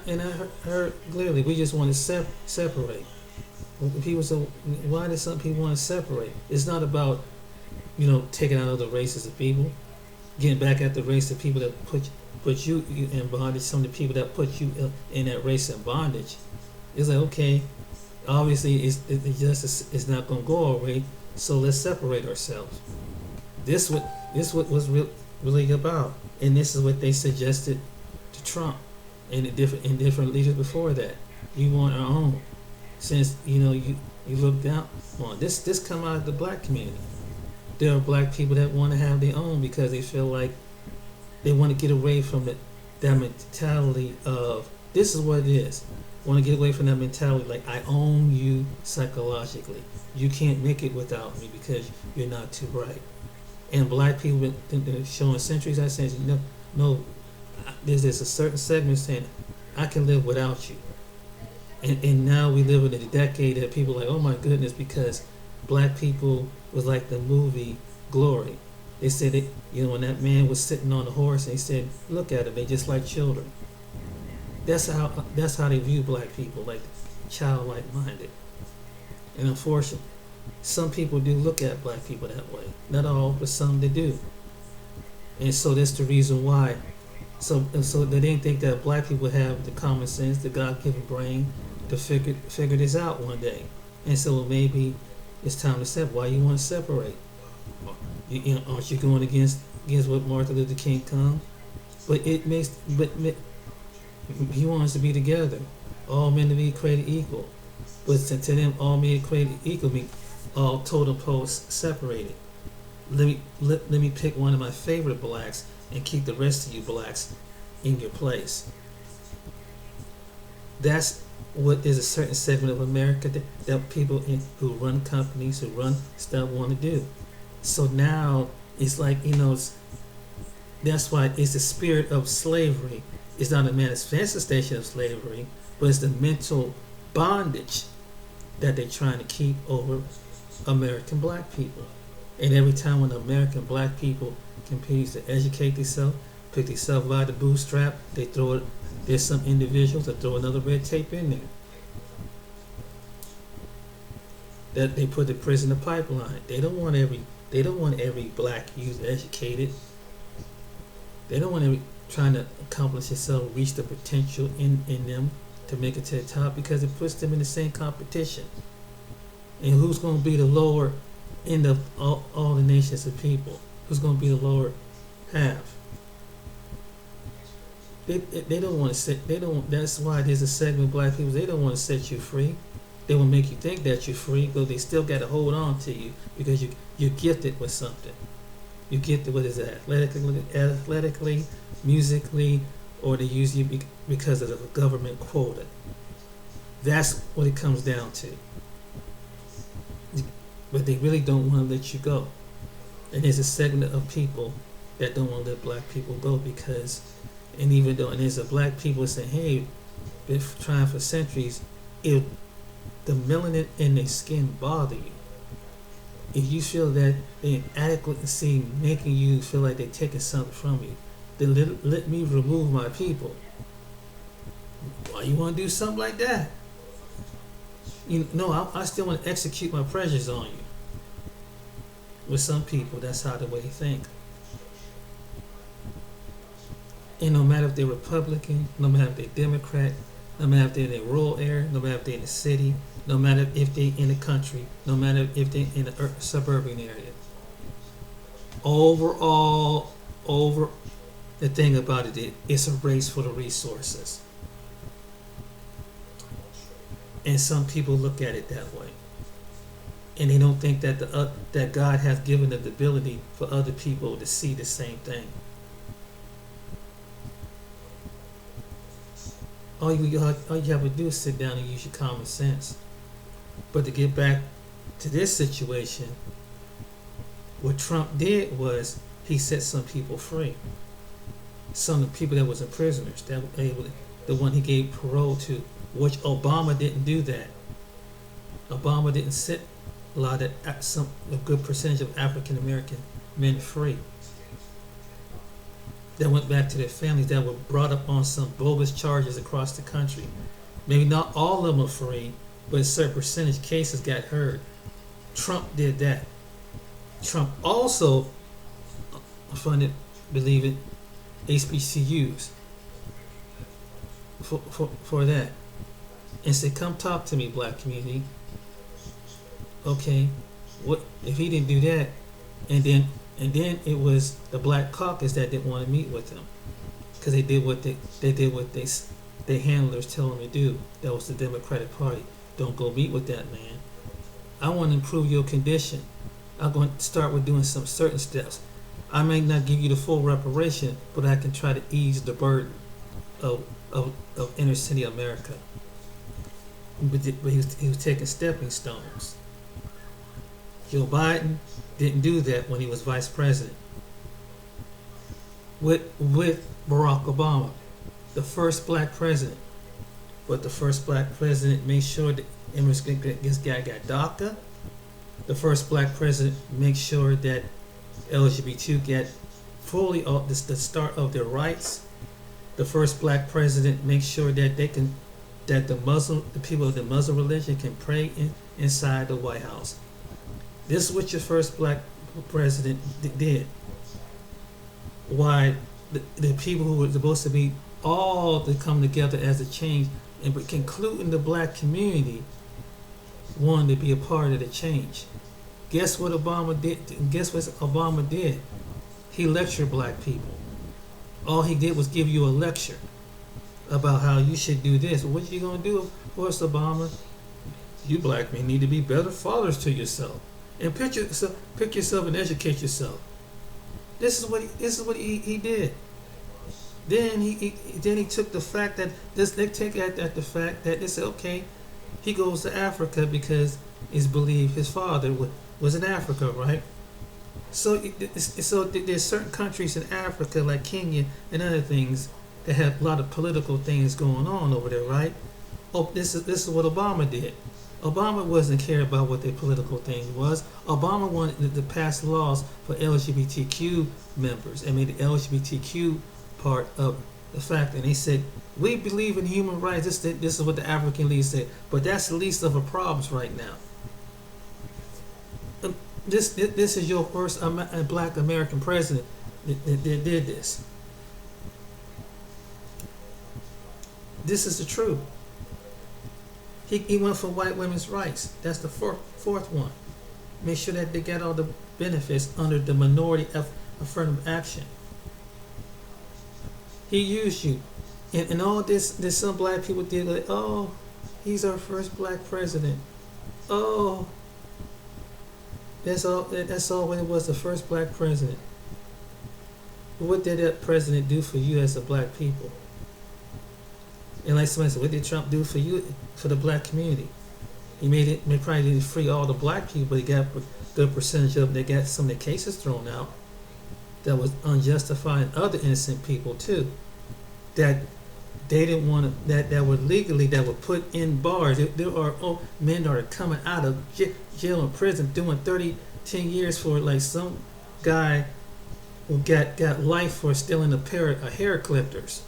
heard clearly we just want to separate. People say, why do some people want to separate? It's not about taking out other races of people, getting back at the race of people that put you in bondage. Some of the people that put you in that race in bondage. It's like, okay, obviously the justice is not going to go our way, so let's separate ourselves. This what was really about, and this is what they suggested to Trump and the different leaders before that. You want our own, since you look down on this come out of the black community. There are black people that want to have their own because they feel like they want to get away from that mentality of this is what it is. Want to get away from that mentality like I own you psychologically. You can't make it without me because you're not too bright. And black people been showing centuries. I said no. There's a certain segment saying I can live without you. And now we live in a decade that people are like, oh my goodness, because black people was like the movie Glory. They said it, when that man was sitting on the horse, and they said, look at them, they just like children. That's how they view black people, like childlike minded. And unfortunately, some people do look at black people that way. Not all, but some they do. And so that's the reason why. So they didn't think that black people have the common sense, the God-given brain to figure this out one day. And so maybe it's time to separate. Why you want to separate? Aren't you going against what Martin Luther King come? But he wants to be together, all men to be created equal. But to them, all men created equal mean all totem poles separated. Let me pick one of my favorite blacks and keep the rest of you blacks in your place. That's what is a certain segment of America that people who run companies, who run stuff want to do. So now it's like, that's why it's the spirit of slavery. It's not a manifestation of slavery, but it's the mental bondage that they're trying to keep over American black people. And every time when American black people continues to educate themselves, pick themselves by the bootstrap, there's some individuals that throw another red tape in there. That they put the prisoner pipeline. They don't want every black youth educated. They don't want every trying to accomplish itself, reach the potential in them to make it to the top, because it puts them in the same competition. And who's going to be the lower end of all the nations of people? Who's going to be the lower half? They don't want to set. They don't. That's why there's a segment of black people. They don't want to set you free. They will make you think that you're free, but they still got to hold on to you because you're gifted with something. You're gifted with it athletically, musically, or they use you because of the government quota. That's what it comes down to. But they really don't want to let you go. And there's a segment of people that don't want to let black people go because, and there's a black people saying, hey, been trying for centuries, if the melanin in their skin bother you, if you feel that they inadequacy making you feel like they're taking something from you, then let me remove my people. Why you want to do something like that? I still want to execute my pressures on you. With some people, that's how the way they think. And no matter if they're Republican, no matter if they're Democrat, no matter if they're in a rural area, no matter if they're in the city, no matter if they're in the country, no matter if they're in a suburban area. Overall, the thing about it's a race for the resources. And some people look at it that way. And they don't think that that God has given them the ability for other people to see the same thing. All you have to do is sit down and use your common sense. But to get back to this situation, what Trump did was he set some people free. Some of the people that was in prisoners, the one he gave parole to, which Obama didn't do that. Obama didn't set a good percentage of African American men free. that went back to their families that were brought up on some bogus charges across the country. Maybe not all of them are free, but a certain percentage cases got heard. Trump did that. Trump also funded, believe it, HBCUs for that. And said, come talk to me, black community. Okay, what if he didn't do that? And then it was the Black Caucus that didn't want to meet with him because they did what their handlers tell them to do. That was the Democratic Party. Don't go meet with that man. I want to improve your condition. I'm going to start with doing some certain steps. I may not give you the full reparation, but I can try to ease the burden of inner city America. But he was taking stepping stones. Joe Biden didn't do that when he was vice president. With Barack Obama, the first black president. But the first black president made sure that this guy got DACA. The first black president makes sure that LGBT get fully the start of their rights. The first black president makes sure that the people of the Muslim religion can pray inside the White House. This is what your first black president did. Why the people who were supposed to be all to come together as a change, and including the black community, wanted to be a part of the change. Guess what Obama did? He lectured black people. All he did was give you a lecture about how you should do this. What you gonna do for us, Obama? You black men need to be better fathers to yourself, and pick yourself and educate yourself. This is what he did. Then he took the fact that they take at the fact that they said, okay, he goes to Africa because it's believed his father was in Africa, right? So there's certain countries in Africa like Kenya and other things that have a lot of political things going on over there, right? Oh, this is what Obama did. Obama wasn't care about what their political thing was. Obama wanted to pass laws for LGBTQ members and made the LGBTQ part of the fact. And they said, we believe in human rights. This is what the African League said. But that's the least of our problems right now. This is your first black American president that did this. This is the truth. He went for white women's rights. That's the fourth one. Make sure that they get all the benefits under the minority affirmative action. He used you. And all this some black people did like, oh, he's our first black president. Oh, that's all when it was the first black president. But what did that president do for you as a black people? And like somebody said, what did Trump do for you, for the black community? He probably didn't free all the black people, but he got a good percentage of them. They got some of the cases thrown out that was unjustified, and other innocent people too, that they didn't want to, that were legally, that were put in bars. There are men that are coming out of jail and prison doing 10 years for like some guy who got life for stealing a pair of hair clippers.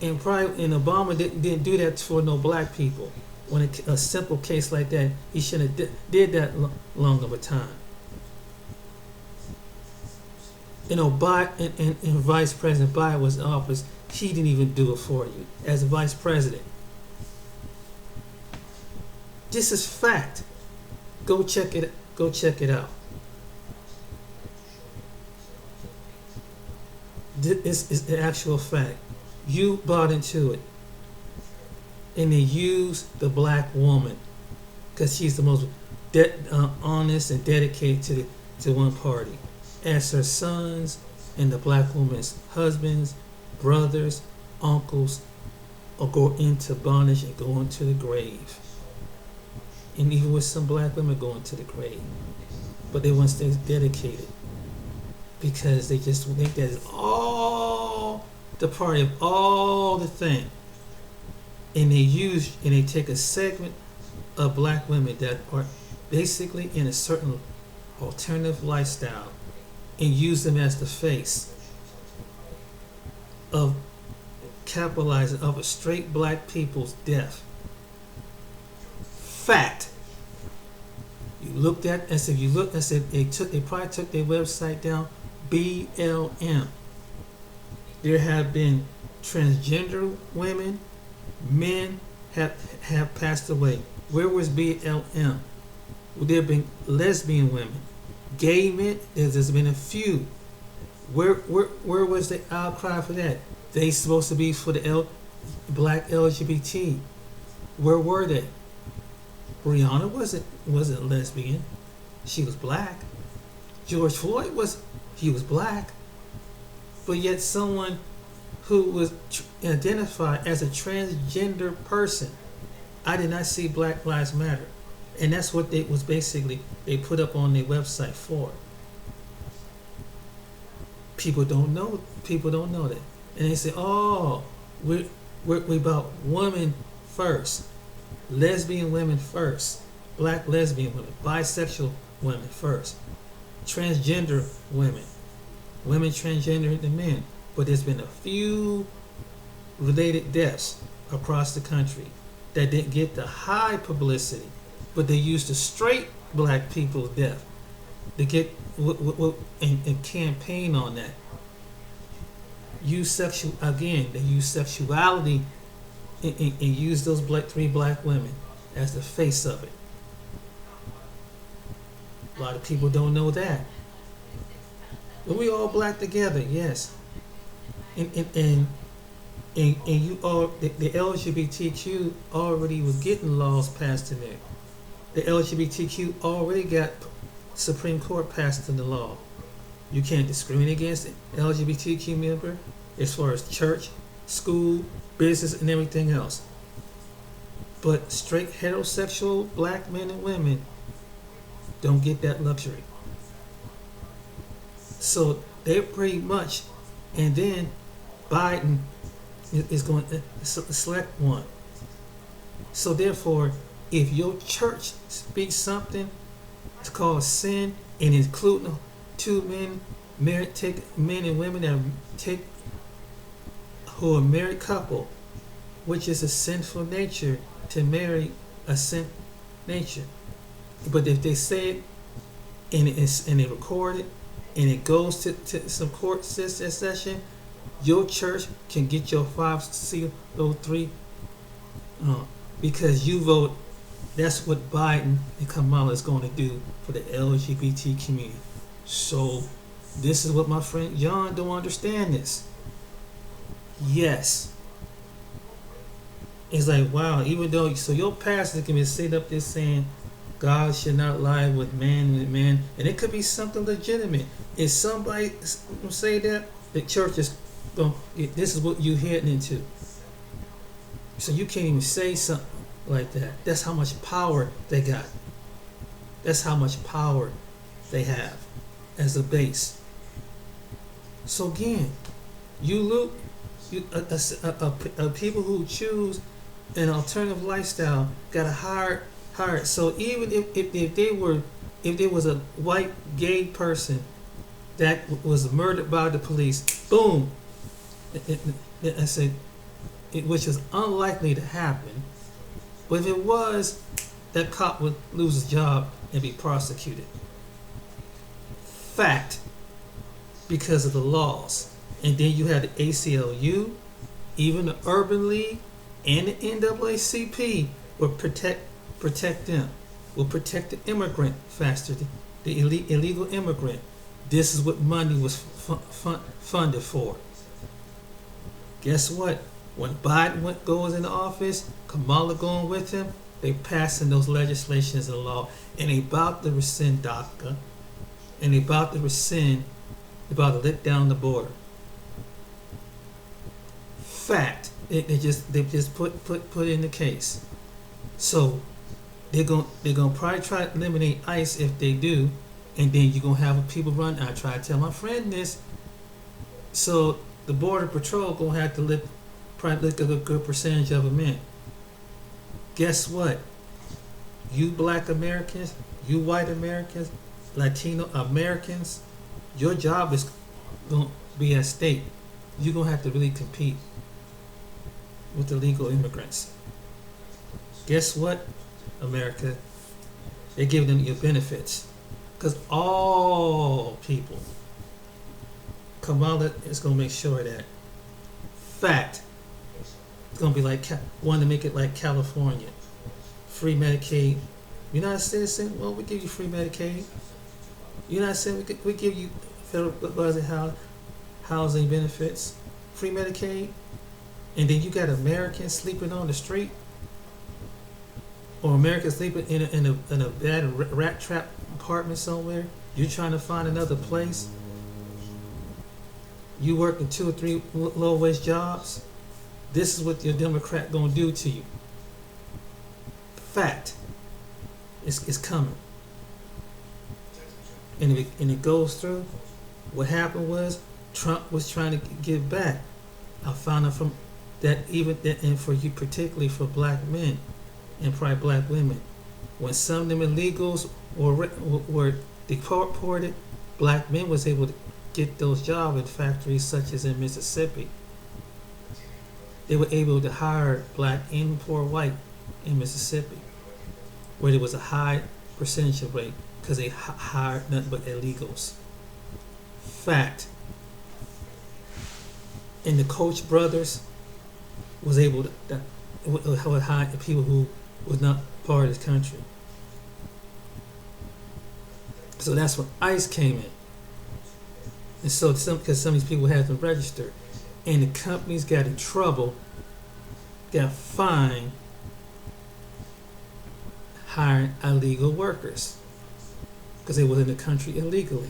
And Obama didn't do that for no black people. When a simple case like that, he shouldn't have did that long of a time. And Vice President Biden was in office, he didn't even do it for you as a vice president. This is fact. Go check it out. This is the actual fact. You bought into it. And they used the black woman because she's the most honest and dedicated to one party. As her sons and the black woman's husbands, brothers, uncles will go into bondage and go into the grave. And even with some black women going to the grave. But they want to stay dedicated because they just think that is all the party of all the thing. And they take a segment of black women that are basically in a certain alternative lifestyle and use them as the face of capitalizing of a straight black people's death. Fact. You looked at, I said, you looked, I said, they probably took their website down. BLM. There have been transgender women, men have passed away. Where was BLM? Well, there have been lesbian women, gay men. There's been a few. Where was the outcry for that? They supposed to be for the black LGBT. Where were they? Brianna wasn't lesbian. She was black. George Floyd was black. But yet someone who was identified as a transgender person, I did not see Black Lives Matter. And that's what they put up on their website for. People don't know that. And they say, oh, we're about women first. Lesbian women first. Black lesbian women. Bisexual women first. Transgender women. Women transgender to men. But there's been a few related deaths across the country that didn't get the high publicity, but they used the straight black people's death to get and campaign on that. They use sexuality and use those three black women as the face of it. A lot of people don't know that. But we all black together, yes. And you all, the LGBTQ already was getting laws passed in there. The LGBTQ already got Supreme Court passed in the law. You can't discriminate against the LGBTQ member as far as church, school, business, and everything else. But straight heterosexual black men and women don't get that luxury. So they're pretty much, and then Biden is going to select one. So therefore, if your church speaks something to cause sin, and including two men and women that who are married couple, which is a sinful nature to marry a sin nature. But if they say it and they record it and it goes to some court session, your church can get your 503 because you vote. That's what Biden and Kamala is going to do for the LGBT community. So this is what my friend John don't understand this. Yes. It's like, wow, even though, so your pastor can be sitting up there saying God should not lie with man, and it could be something legitimate. If somebody say that, the church is this is what you're heading into. So you can't even say something like that. That's how much power they got. That's how much power they have as a base. So again, people who choose an alternative lifestyle got a hard. So even if there was a white gay person that was murdered by the police, boom. I said, which is unlikely to happen. But if it was, that cop would lose his job and be prosecuted. Fact. Because of the laws. And then you had the ACLU, even the Urban League, and the NAACP will protect them. Will protect the immigrant faster, the illegal immigrant. This is what money was funded for. Guess what? When Biden goes into office, Kamala going with him, they passing those legislations and law, and they about to rescind DACA, and they about to let down the border. Fact. They just put in the case. So they're gonna probably try to eliminate ICE if they do, and then you're gonna have people run. I try to tell my friend this. So the border patrol gonna have to probably look at a good percentage of them in. Guess what? You black Americans, you white Americans, Latino Americans, your job is going to be at stake. you're gonna have to really compete with the legal immigrants. Guess what, America? They give them your benefits, because all people. Kamala is gonna make sure that. Fact. It's gonna be like wanting to make it like California, free Medicaid. You're not a citizen? Well, we give you free Medicaid. You're not saying we give you federal housing benefits, free Medicaid, and then you got Americans sleeping on the street, or Americans sleeping in a bad rat trap apartment somewhere. You're trying to find another place. You working 2 or 3 low wage jobs. This is what your Democrat gonna do to you. Fact. It's coming. And it goes through. What happened was Trump was trying to give back. I found out from that, even that, and for you particularly for black men and probably black women, when some of them illegals were deported, black men was able to get those jobs in factories such as in Mississippi. They were able to hire black and poor white in Mississippi, where there was a high percentage of rate because they hired nothing but illegals. Fact. And the Koch brothers was able to hire people who was not part of this country. So that's when ICE came in. And so because some of these people had to register, and the companies got in trouble, got fined, hiring illegal workers because they were in the country illegally.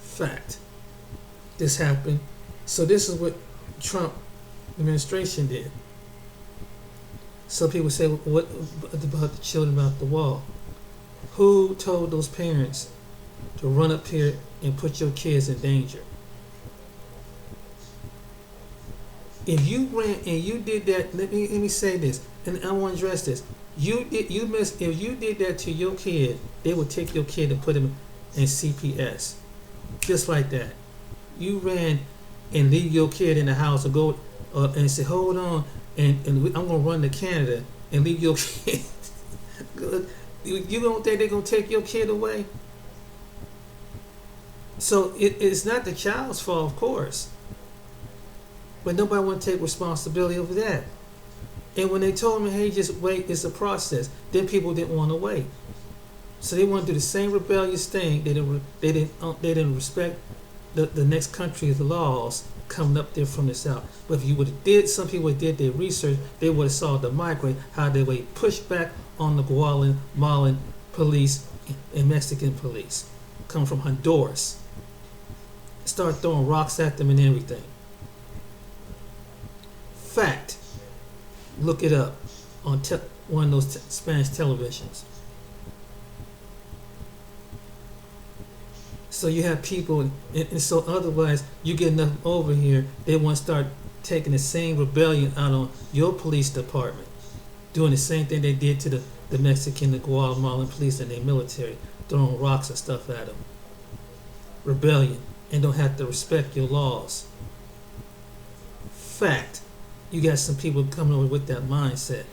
Fact. This happened. So this is what Trump administration did. Some people say, what about the children about the wall? Who told those parents to run up here and put your kids in danger? If you ran and you did that, let me say this, and I want to address this. If you did that to your kid, they would take your kid and put him in CPS, just like that. You ran and leave your kid in the house, or go and say, hold on, and I'm gonna run to Canada and leave your kid. You don't think they're gonna take your kid away? So it's not the child's fault, of course, but nobody want to take responsibility over that. And when they told me, hey, just wait, it's a process, then people didn't want to wait. So they want to do the same rebellious thing. They didn't respect the next country's laws coming up there from the south. But if you would have did, some people did their research, they would have saw the migrant, how they would push back on the Guatemalan police and Mexican police coming from Honduras. Start throwing rocks at them and everything. Fact. Look it up on one of those Spanish televisions. So you have people, and so otherwise you get enough over here, they want to start taking the same rebellion out on your police department, doing the same thing they did to the Mexican, the Guatemalan police and their military, throwing rocks and stuff at them. Rebellion, and don't have to respect your laws. Fact. You got some people coming over with that mindset,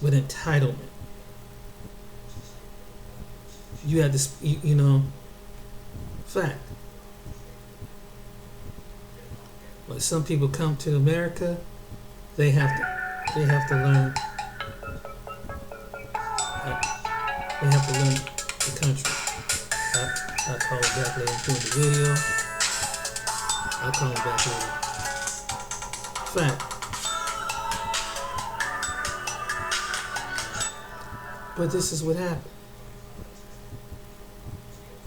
with entitlement. You had this, fact. When some people come to America, they have to learn. They have to learn the country. I call it back later doing the video. I'll call it back later. Fact. But this is what happened.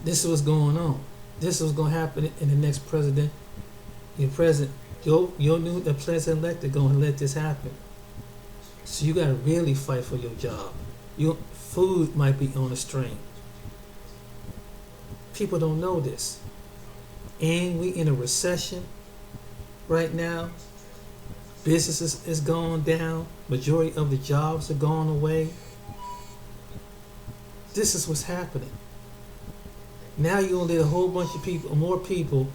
This is what's going on. This is what's going to happen in the next president. Your president, your new the president-elect are going to let this happen. So you got to really fight for your job. Your food might be on a string. People don't know this. And we in a recession right now. Businesses is going down. Majority of the jobs are going away. This is what's happening. Now you're gonna let a whole bunch of people, more people,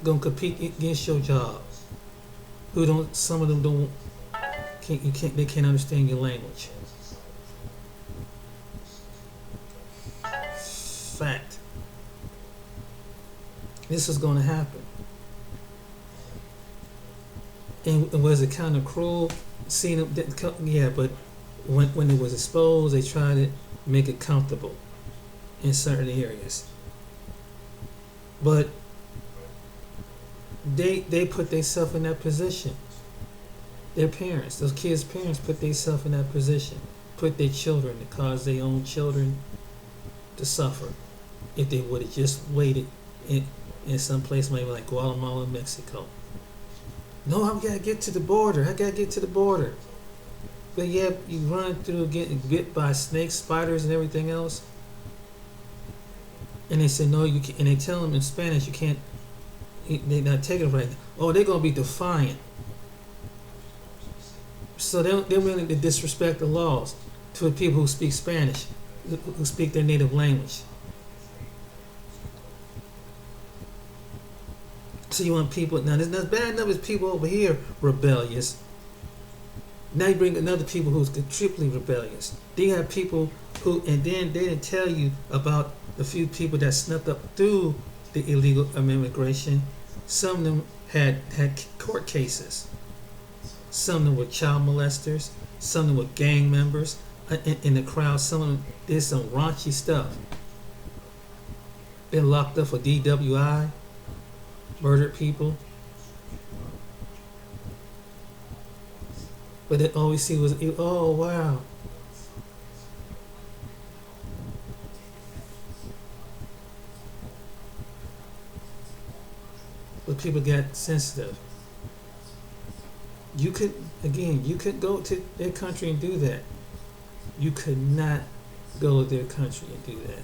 gonna compete against your job. Who don't? Some of them don't. Can't you can't? They can't understand your language. Fact. This is gonna happen. And was it kind of cruel? Seeing them, yeah, but when it was exposed, they tried to make it comfortable in certain areas. But they put themselves in that position. Their parents, those kids' parents, put themselves in that position. Put their children to cause their own children to suffer if they would have just waited in some place maybe like Guatemala, Mexico. No, I gotta get to the border. I gotta get to the border. But yeah, you run through getting bit by snakes, spiders, and everything else. And they say no, you can, and they tell them in Spanish you can't. They're not taking it right. Oh, they're gonna be defiant. So they're willing to disrespect the laws to the people who speak Spanish, who speak their native language. So you want people now? There's not bad enough as people over here rebellious. Now you bring another people who's triply rebellious. Then you have people who, and then they didn't tell you about the few people that snuck up through the illegal immigration. Some of them had court cases. Some of them were child molesters. Some of them were gang members in the crowd. Some of them did some raunchy stuff. Been locked up for DWI, murdered people. But then all we see was, oh wow. But people got sensitive. You could go to their country and do that. You could not go to their country and do that.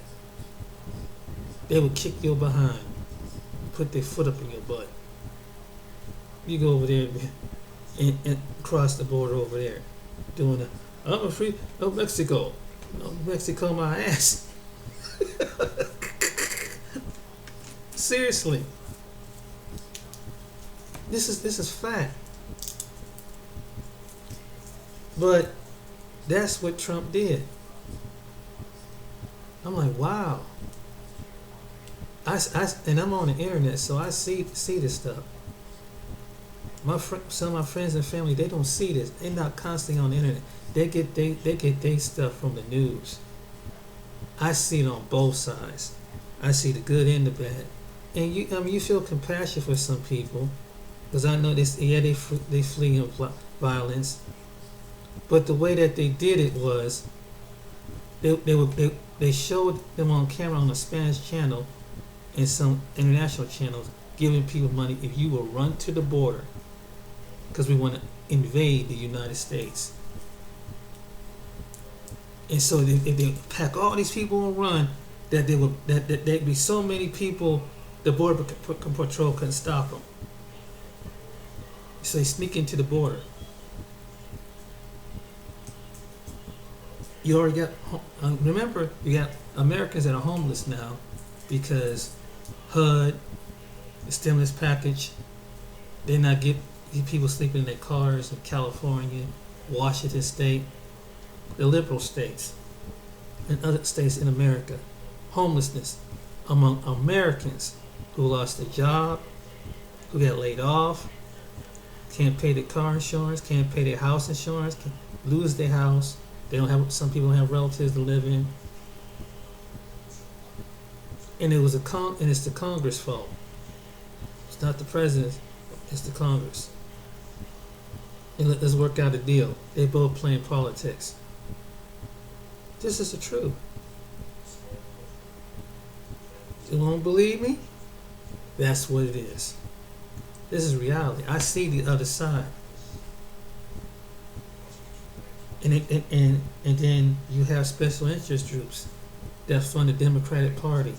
They would kick your behind, put their foot up in your butt. You go over there and cross the border over there, doing I'm a free, no Mexico, no Mexico my ass. Seriously, this is fact. But that's what Trump did. I'm like, wow. And I'm on the internet, so I see this stuff. Some of my friends and family, they don't see this. They're not constantly on the internet. They get their stuff from the news. I see it on both sides. I see the good and the bad. And you feel compassion for some people, because I know this. Yeah, they flee in violence. But the way that they did it was, they showed them on camera on a Spanish channel and some international channels giving people money if you will run to the border because we want to invade the United States. And so if they pack all these people and run, that there'd be so many people the border patrol couldn't stop them. So they sneak into the border. You already got, remember, you got Americans that are homeless now because HUD, the stimulus package, they're not get people sleeping in their cars in California, Washington State, the liberal states, and other states in America. Homelessness among Americans who lost their job, who got laid off, can't pay their car insurance, can't pay their house insurance, can lose their house. They don't have. Some people don't have relatives to live in, and it's the Congress' fault. It's not the president. It's the Congress. And let's work out a deal. They both playing politics. This is the truth. You won't believe me? That's what it is. This is reality. I see the other side. And then you have special interest groups that fund the Democratic Party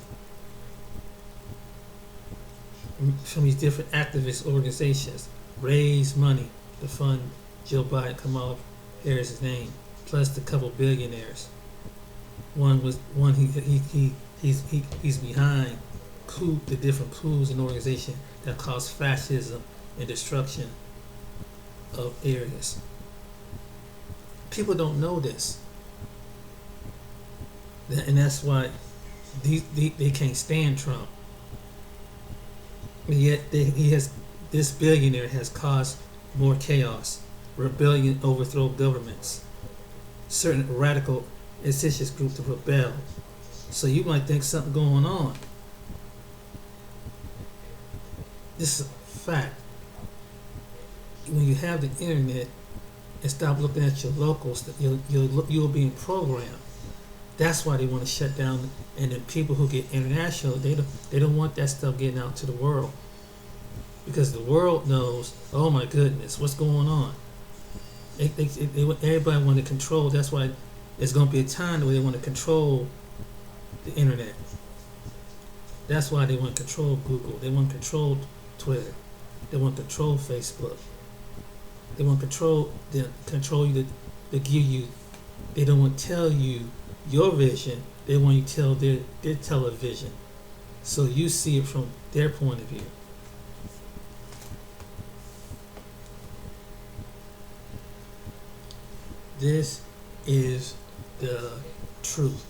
from these different activist organizations, raise money to fund Joe Biden, Kamala Harris' name, plus the couple billionaires. One he he's behind the different coups and organizations that cause fascism and destruction of areas. People don't know this, and that's why they can't stand Trump. And yet this billionaire has caused more chaos, rebellion, overthrow governments, certain radical insidious groups to rebel. So you might think something going on. This is a fact. When you have the internet and stop looking at your locals, you're being programmed. That's why they want to shut down. And the people who get international, they don't want that stuff getting out to the world, because the world knows, oh my goodness, what's going on. Everybody want to control. That's why there's going to be a time where they want to control the internet. That's why they want to control Google. They want to control Twitter. They want to control Facebook. They want to control you to give you. They don't want to tell you your vision. They want you to tell their television, so you see it from their point of view. This is the truth.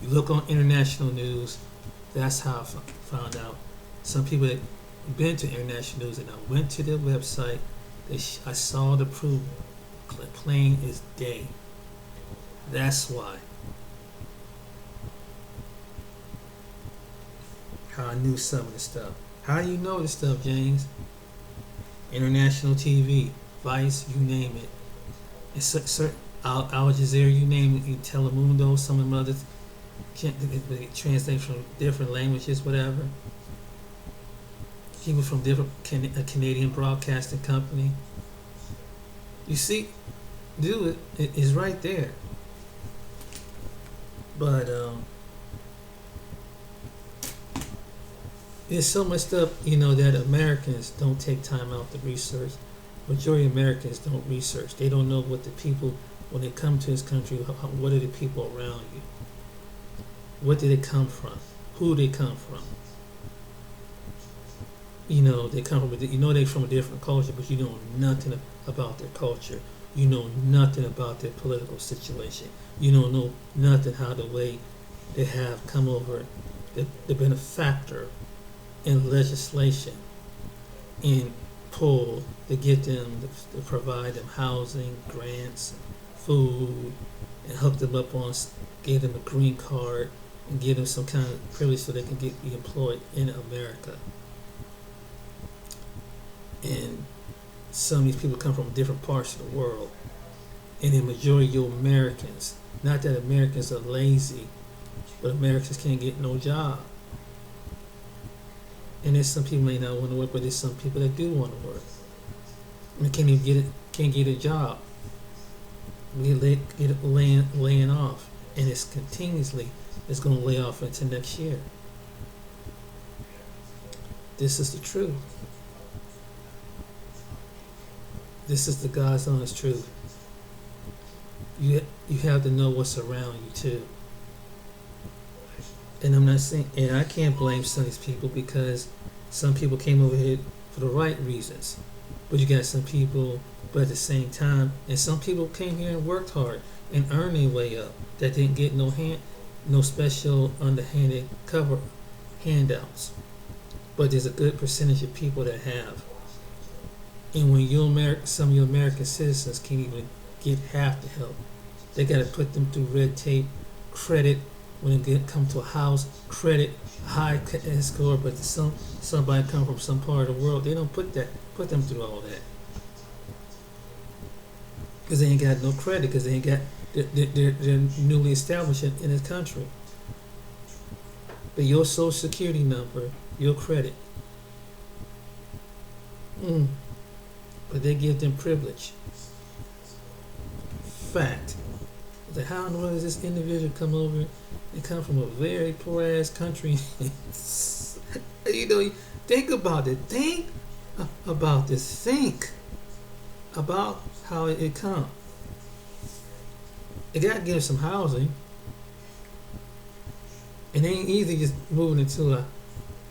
You look on international news. That's how I found out. Some people that been to international news, and I went to their website. I saw the proof, plain as day. That's why. How I knew some of the stuff. How do you know this stuff, James? International TV, Vice, you name it. It's certain Al Jazeera, you name it. Telemundo, some of them others. Translate from different languages, whatever. People from different Canadian broadcasting company. You see, dude, it is right there. But there's so much stuff, that Americans don't take time out to research. Majority of Americans don't research. They don't know what the people, when they come to this country, what are the people around you? What did they come from? Who they come from? They come from. They're from a different culture, but you know nothing about their culture. You know nothing about their political situation. You don't know nothing how the way they have come over. They've been a factor in legislation, in pull to get them to provide them housing, grants, food, and hook them up on, give them a green card, and give them some kind of privilege so they can be employed in America. And some of these people come from different parts of the world, and the majority of Americans. Not that Americans are lazy, but Americans can't get no job. And there's some people may not want to work, but there's some people that do want to work. And can't get a job. Get laying off, and it's continuously. It's going to lay off until next year. This is the truth. This is the God's honest truth. You have to know what's around you too. And I'm not saying, and I can't blame some of these people, because some people came over here for the right reasons. But you got some people, but at the same time, and some people came here and worked hard and earned their way up that didn't get no special underhanded cover handouts. But there's a good percentage of people that have. And when some of your American citizens can't even get half the help, they got to put them through red tape, credit. When they come to a house, credit, high score, but somebody come from some part of the world, they don't put them through all that, because they ain't got no credit, because they ain't got they're newly established in this country. But your social security number, your credit, but they give them privilege. Fact. Like, how in the world does this individual come over and come from a very poor ass country? Think about it. Think about this. Think about how it come. It got to give some housing. And it ain't easy just moving into a.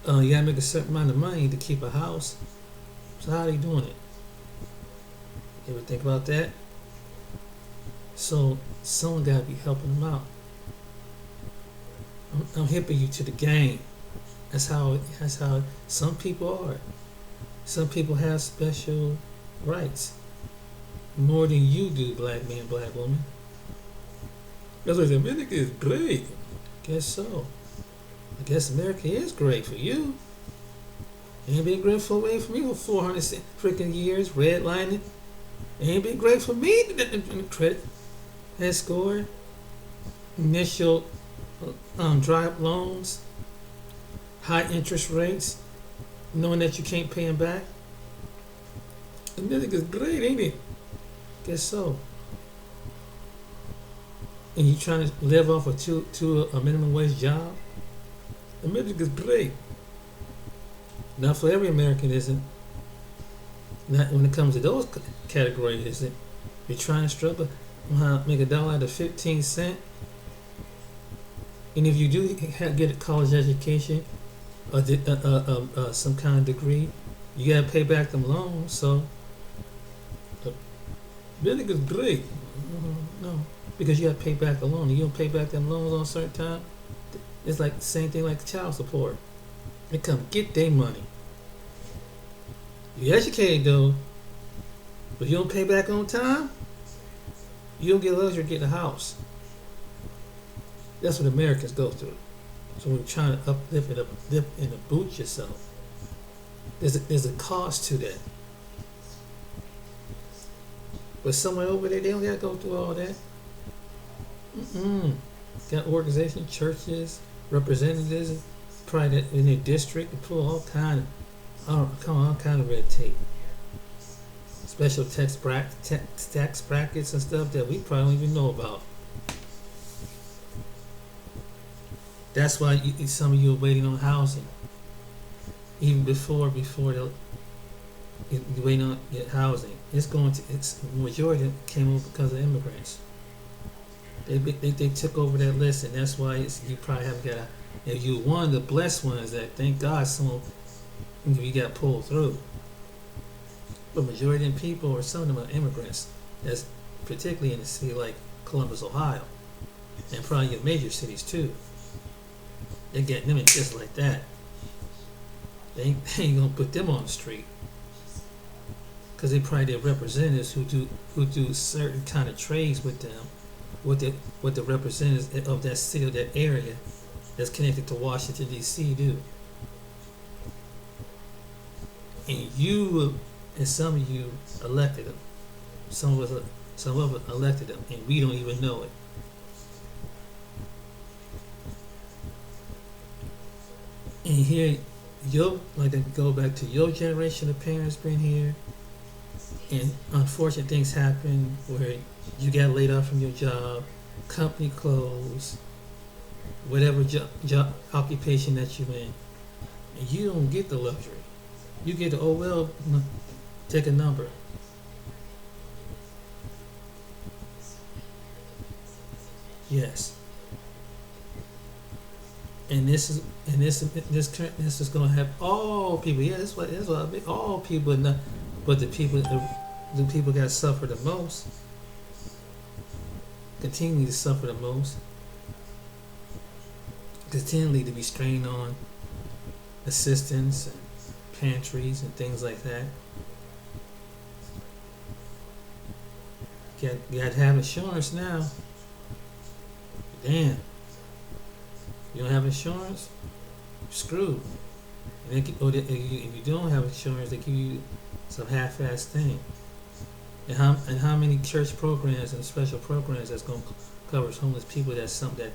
You gotta make a certain amount of money to keep a house. So how are they doing it? You ever think about that? So someone gotta be helping them out. I'm hipping you to the game. That's how some people are. Some people have special rights. More than you do, black man, black woman. That's why America is great. Guess so. I guess America is great for you. It ain't been great for me for 400 freaking years, redlining. It ain't been great for me. Credit score, initial dry up loans, high interest rates, knowing that you can't pay them back. America's great, ain't it? Guess so. And you trying to live off a minimum wage job? America's great. Not for every American, isn't. Not when it comes to those categories, is it? You're trying to struggle, make $1 out of 15 cents. And if you do get a college education or some kind of degree, you gotta pay back them loans. So, America's great. No, because you gotta pay back the loan. You don't pay back them loans on a certain time. It's like the same thing like child support. They come get their money. You educated though, but you don't pay back on time, you don't get luxury to get a house. That's what Americans go through. So when you're trying to uplift and boot yourself, there's a cost to that. But somewhere over there, they don't gotta go through all that. Got organizations, churches, representatives, probably in their district, to pull all kind of red tape, special tax brackets and stuff that we probably don't even know about. That's why some of you are waiting on housing, even before you're waiting on your housing. It's the majority came over because of immigrants. They took over that list, and that's why you probably haven't got. If you one of the blessed ones that thank God you got pulled through. But majority of people, or some of them, are immigrants. That's particularly in a city like Columbus, Ohio, and probably your major cities too. They're getting them in just like that. They ain't gonna put them on the street because they probably their representatives who do certain kind of trades with them. What the representatives of that city or that area that's connected to Washington D.C. do. And you and some of you elected them. Some of us elected them, and we don't even know it. And here, like I go back to your generation of parents being here, and unfortunate things happen where you got laid off from your job, company closed, whatever job occupation that you're in, and you don't get the luxury. You get the take a number. Yes. And this is going to have all people. Yeah, that's what I mean. All people, but the people got to suffer the most. Continue to suffer the most. Continually to be strained on assistance and pantries and things like that. You got to have insurance now. Damn. You don't have insurance? You're screwed. And if you don't have insurance, they give you some half-assed thing. And how many church programs and special programs that's going to cover homeless people? That's something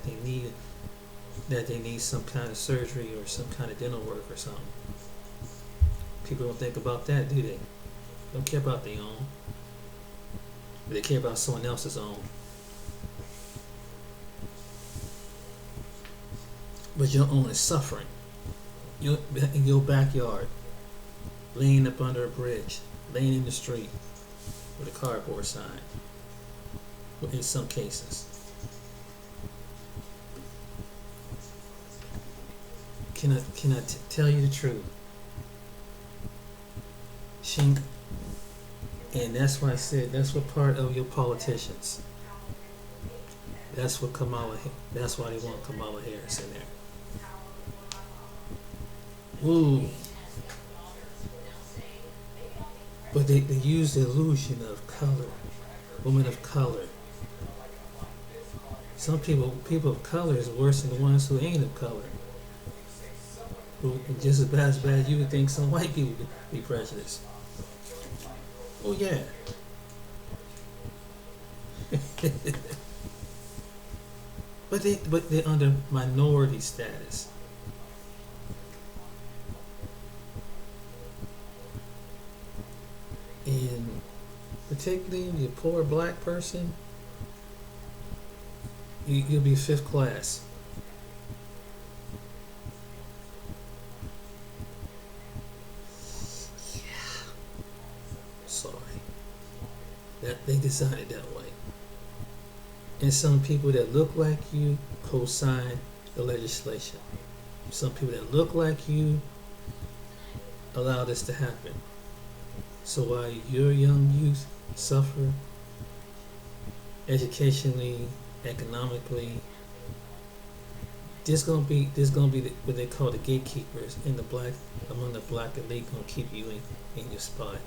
that they need some kind of surgery or some kind of dental work or something. People don't think about that, do they? They don't care about their own. But they care about someone else's own. But your own is suffering. You're in your backyard, laying up under a bridge, laying in the street with a cardboard sign. In some cases. can I tell you the truth? Shink, and that's why I said that's what part of your politicians. That's what Kamala. That's why they want Kamala Harris in there. Ooh, but they use the illusion of color, women of color. Some people of color is worse than the ones who ain't of color. Who just as bad as you would think some white people would be prejudiced. Oh yeah. but they're under minority status. And particularly the poor black person, you'll be fifth class. Sorry. That they designed it that way. And some people that look like you co-sign the legislation. Some people that look like you allow this to happen. So while your young youth suffer educationally, economically, there's gonna be what they call the gatekeepers in the black among the black elite gonna keep you in your spot.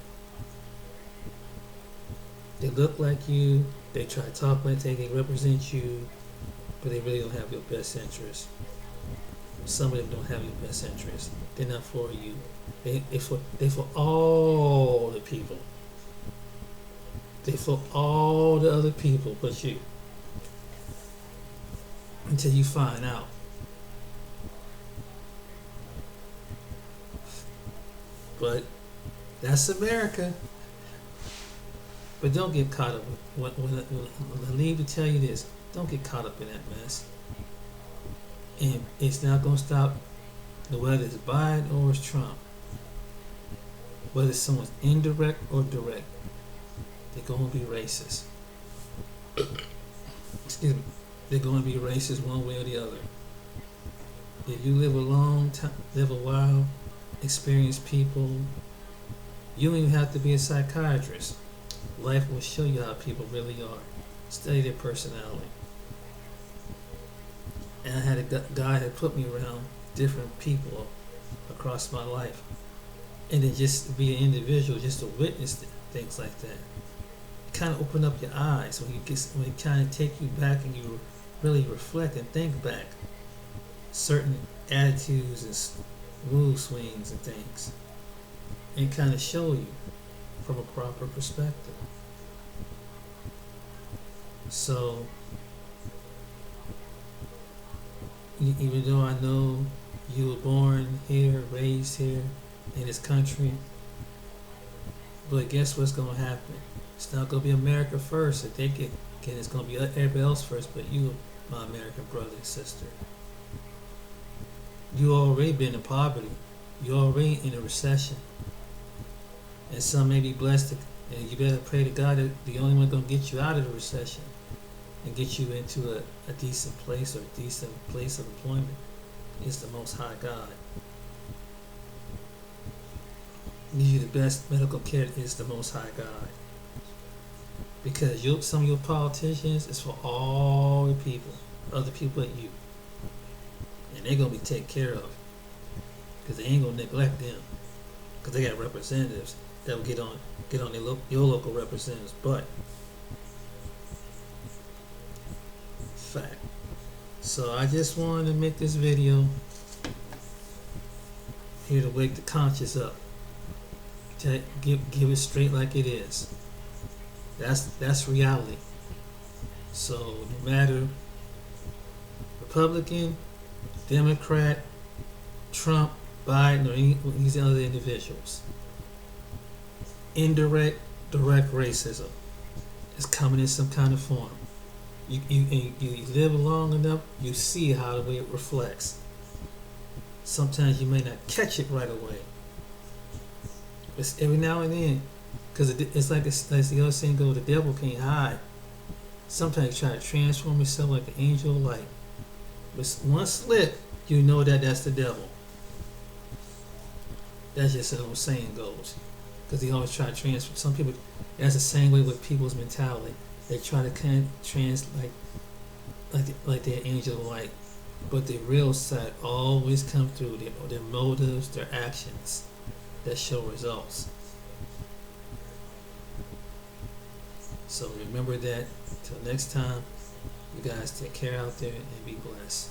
They look like you, they try to talk like they represent you, but they really don't have your best interest. Some of them don't have your best interest. They're not for you. They for all the people. They for all the other people but you. Until you find out. But that's America. But don't get caught up with when I need to tell you this. Don't get caught up in that mess. And it's not going to stop whether it's Biden or it's Trump. Whether someone's indirect or direct, they're going to be racist. Excuse me. They're going to be racist one way or the other. If you live a long time, live a while, experience people, you don't even have to be a psychiatrist. Life will show you how people really are. Study their personality. And I had a guy that put me around different people across my life. And then just to be an individual, just to witness things like that. Kind of open up your eyes when it kind of take you back and you really reflect and think back. Certain attitudes and mood swings and things. And kind of show you from a proper perspective. So, even though I know you were born here, raised here in this country, but guess what's going to happen? It's not going to be America first. If they get, it's going to be everybody else first, but you, my American brother and sister. You already been in poverty. You already in a recession. And some may be blessed, and you better pray to God that the only one going to get you out of the recession and get you into a decent place or a decent place of employment is the Most High God. Give you the best medical care is the Most High God. Because some of your politicians is for all the people, other people but you. And they're going to be taken care of. Because they ain't going to neglect them. Because they got representatives that will get on your local representatives' butt. Fact. So I just wanted to make this video here to wake the conscience up. To give it straight like it is. That's reality. So no matter Republican, Democrat, Trump, Biden, or any of these other individuals, indirect, direct racism is coming in some kind of form. You live long enough, you see how the way it reflects. Sometimes you may not catch it right away. But every now and then, because it's like the other saying goes, the devil can't hide. Sometimes you try to transform yourself like an angel of light. But one slip, you know that's the devil. That's just an old saying goes. Because they always try to transfer. Some people, that's the same way with people's mentality. They try to kind of translate like they're angel of light, but the real side always come through their motives, their actions that show results. So remember that. Till next time, you guys take care out there and be blessed.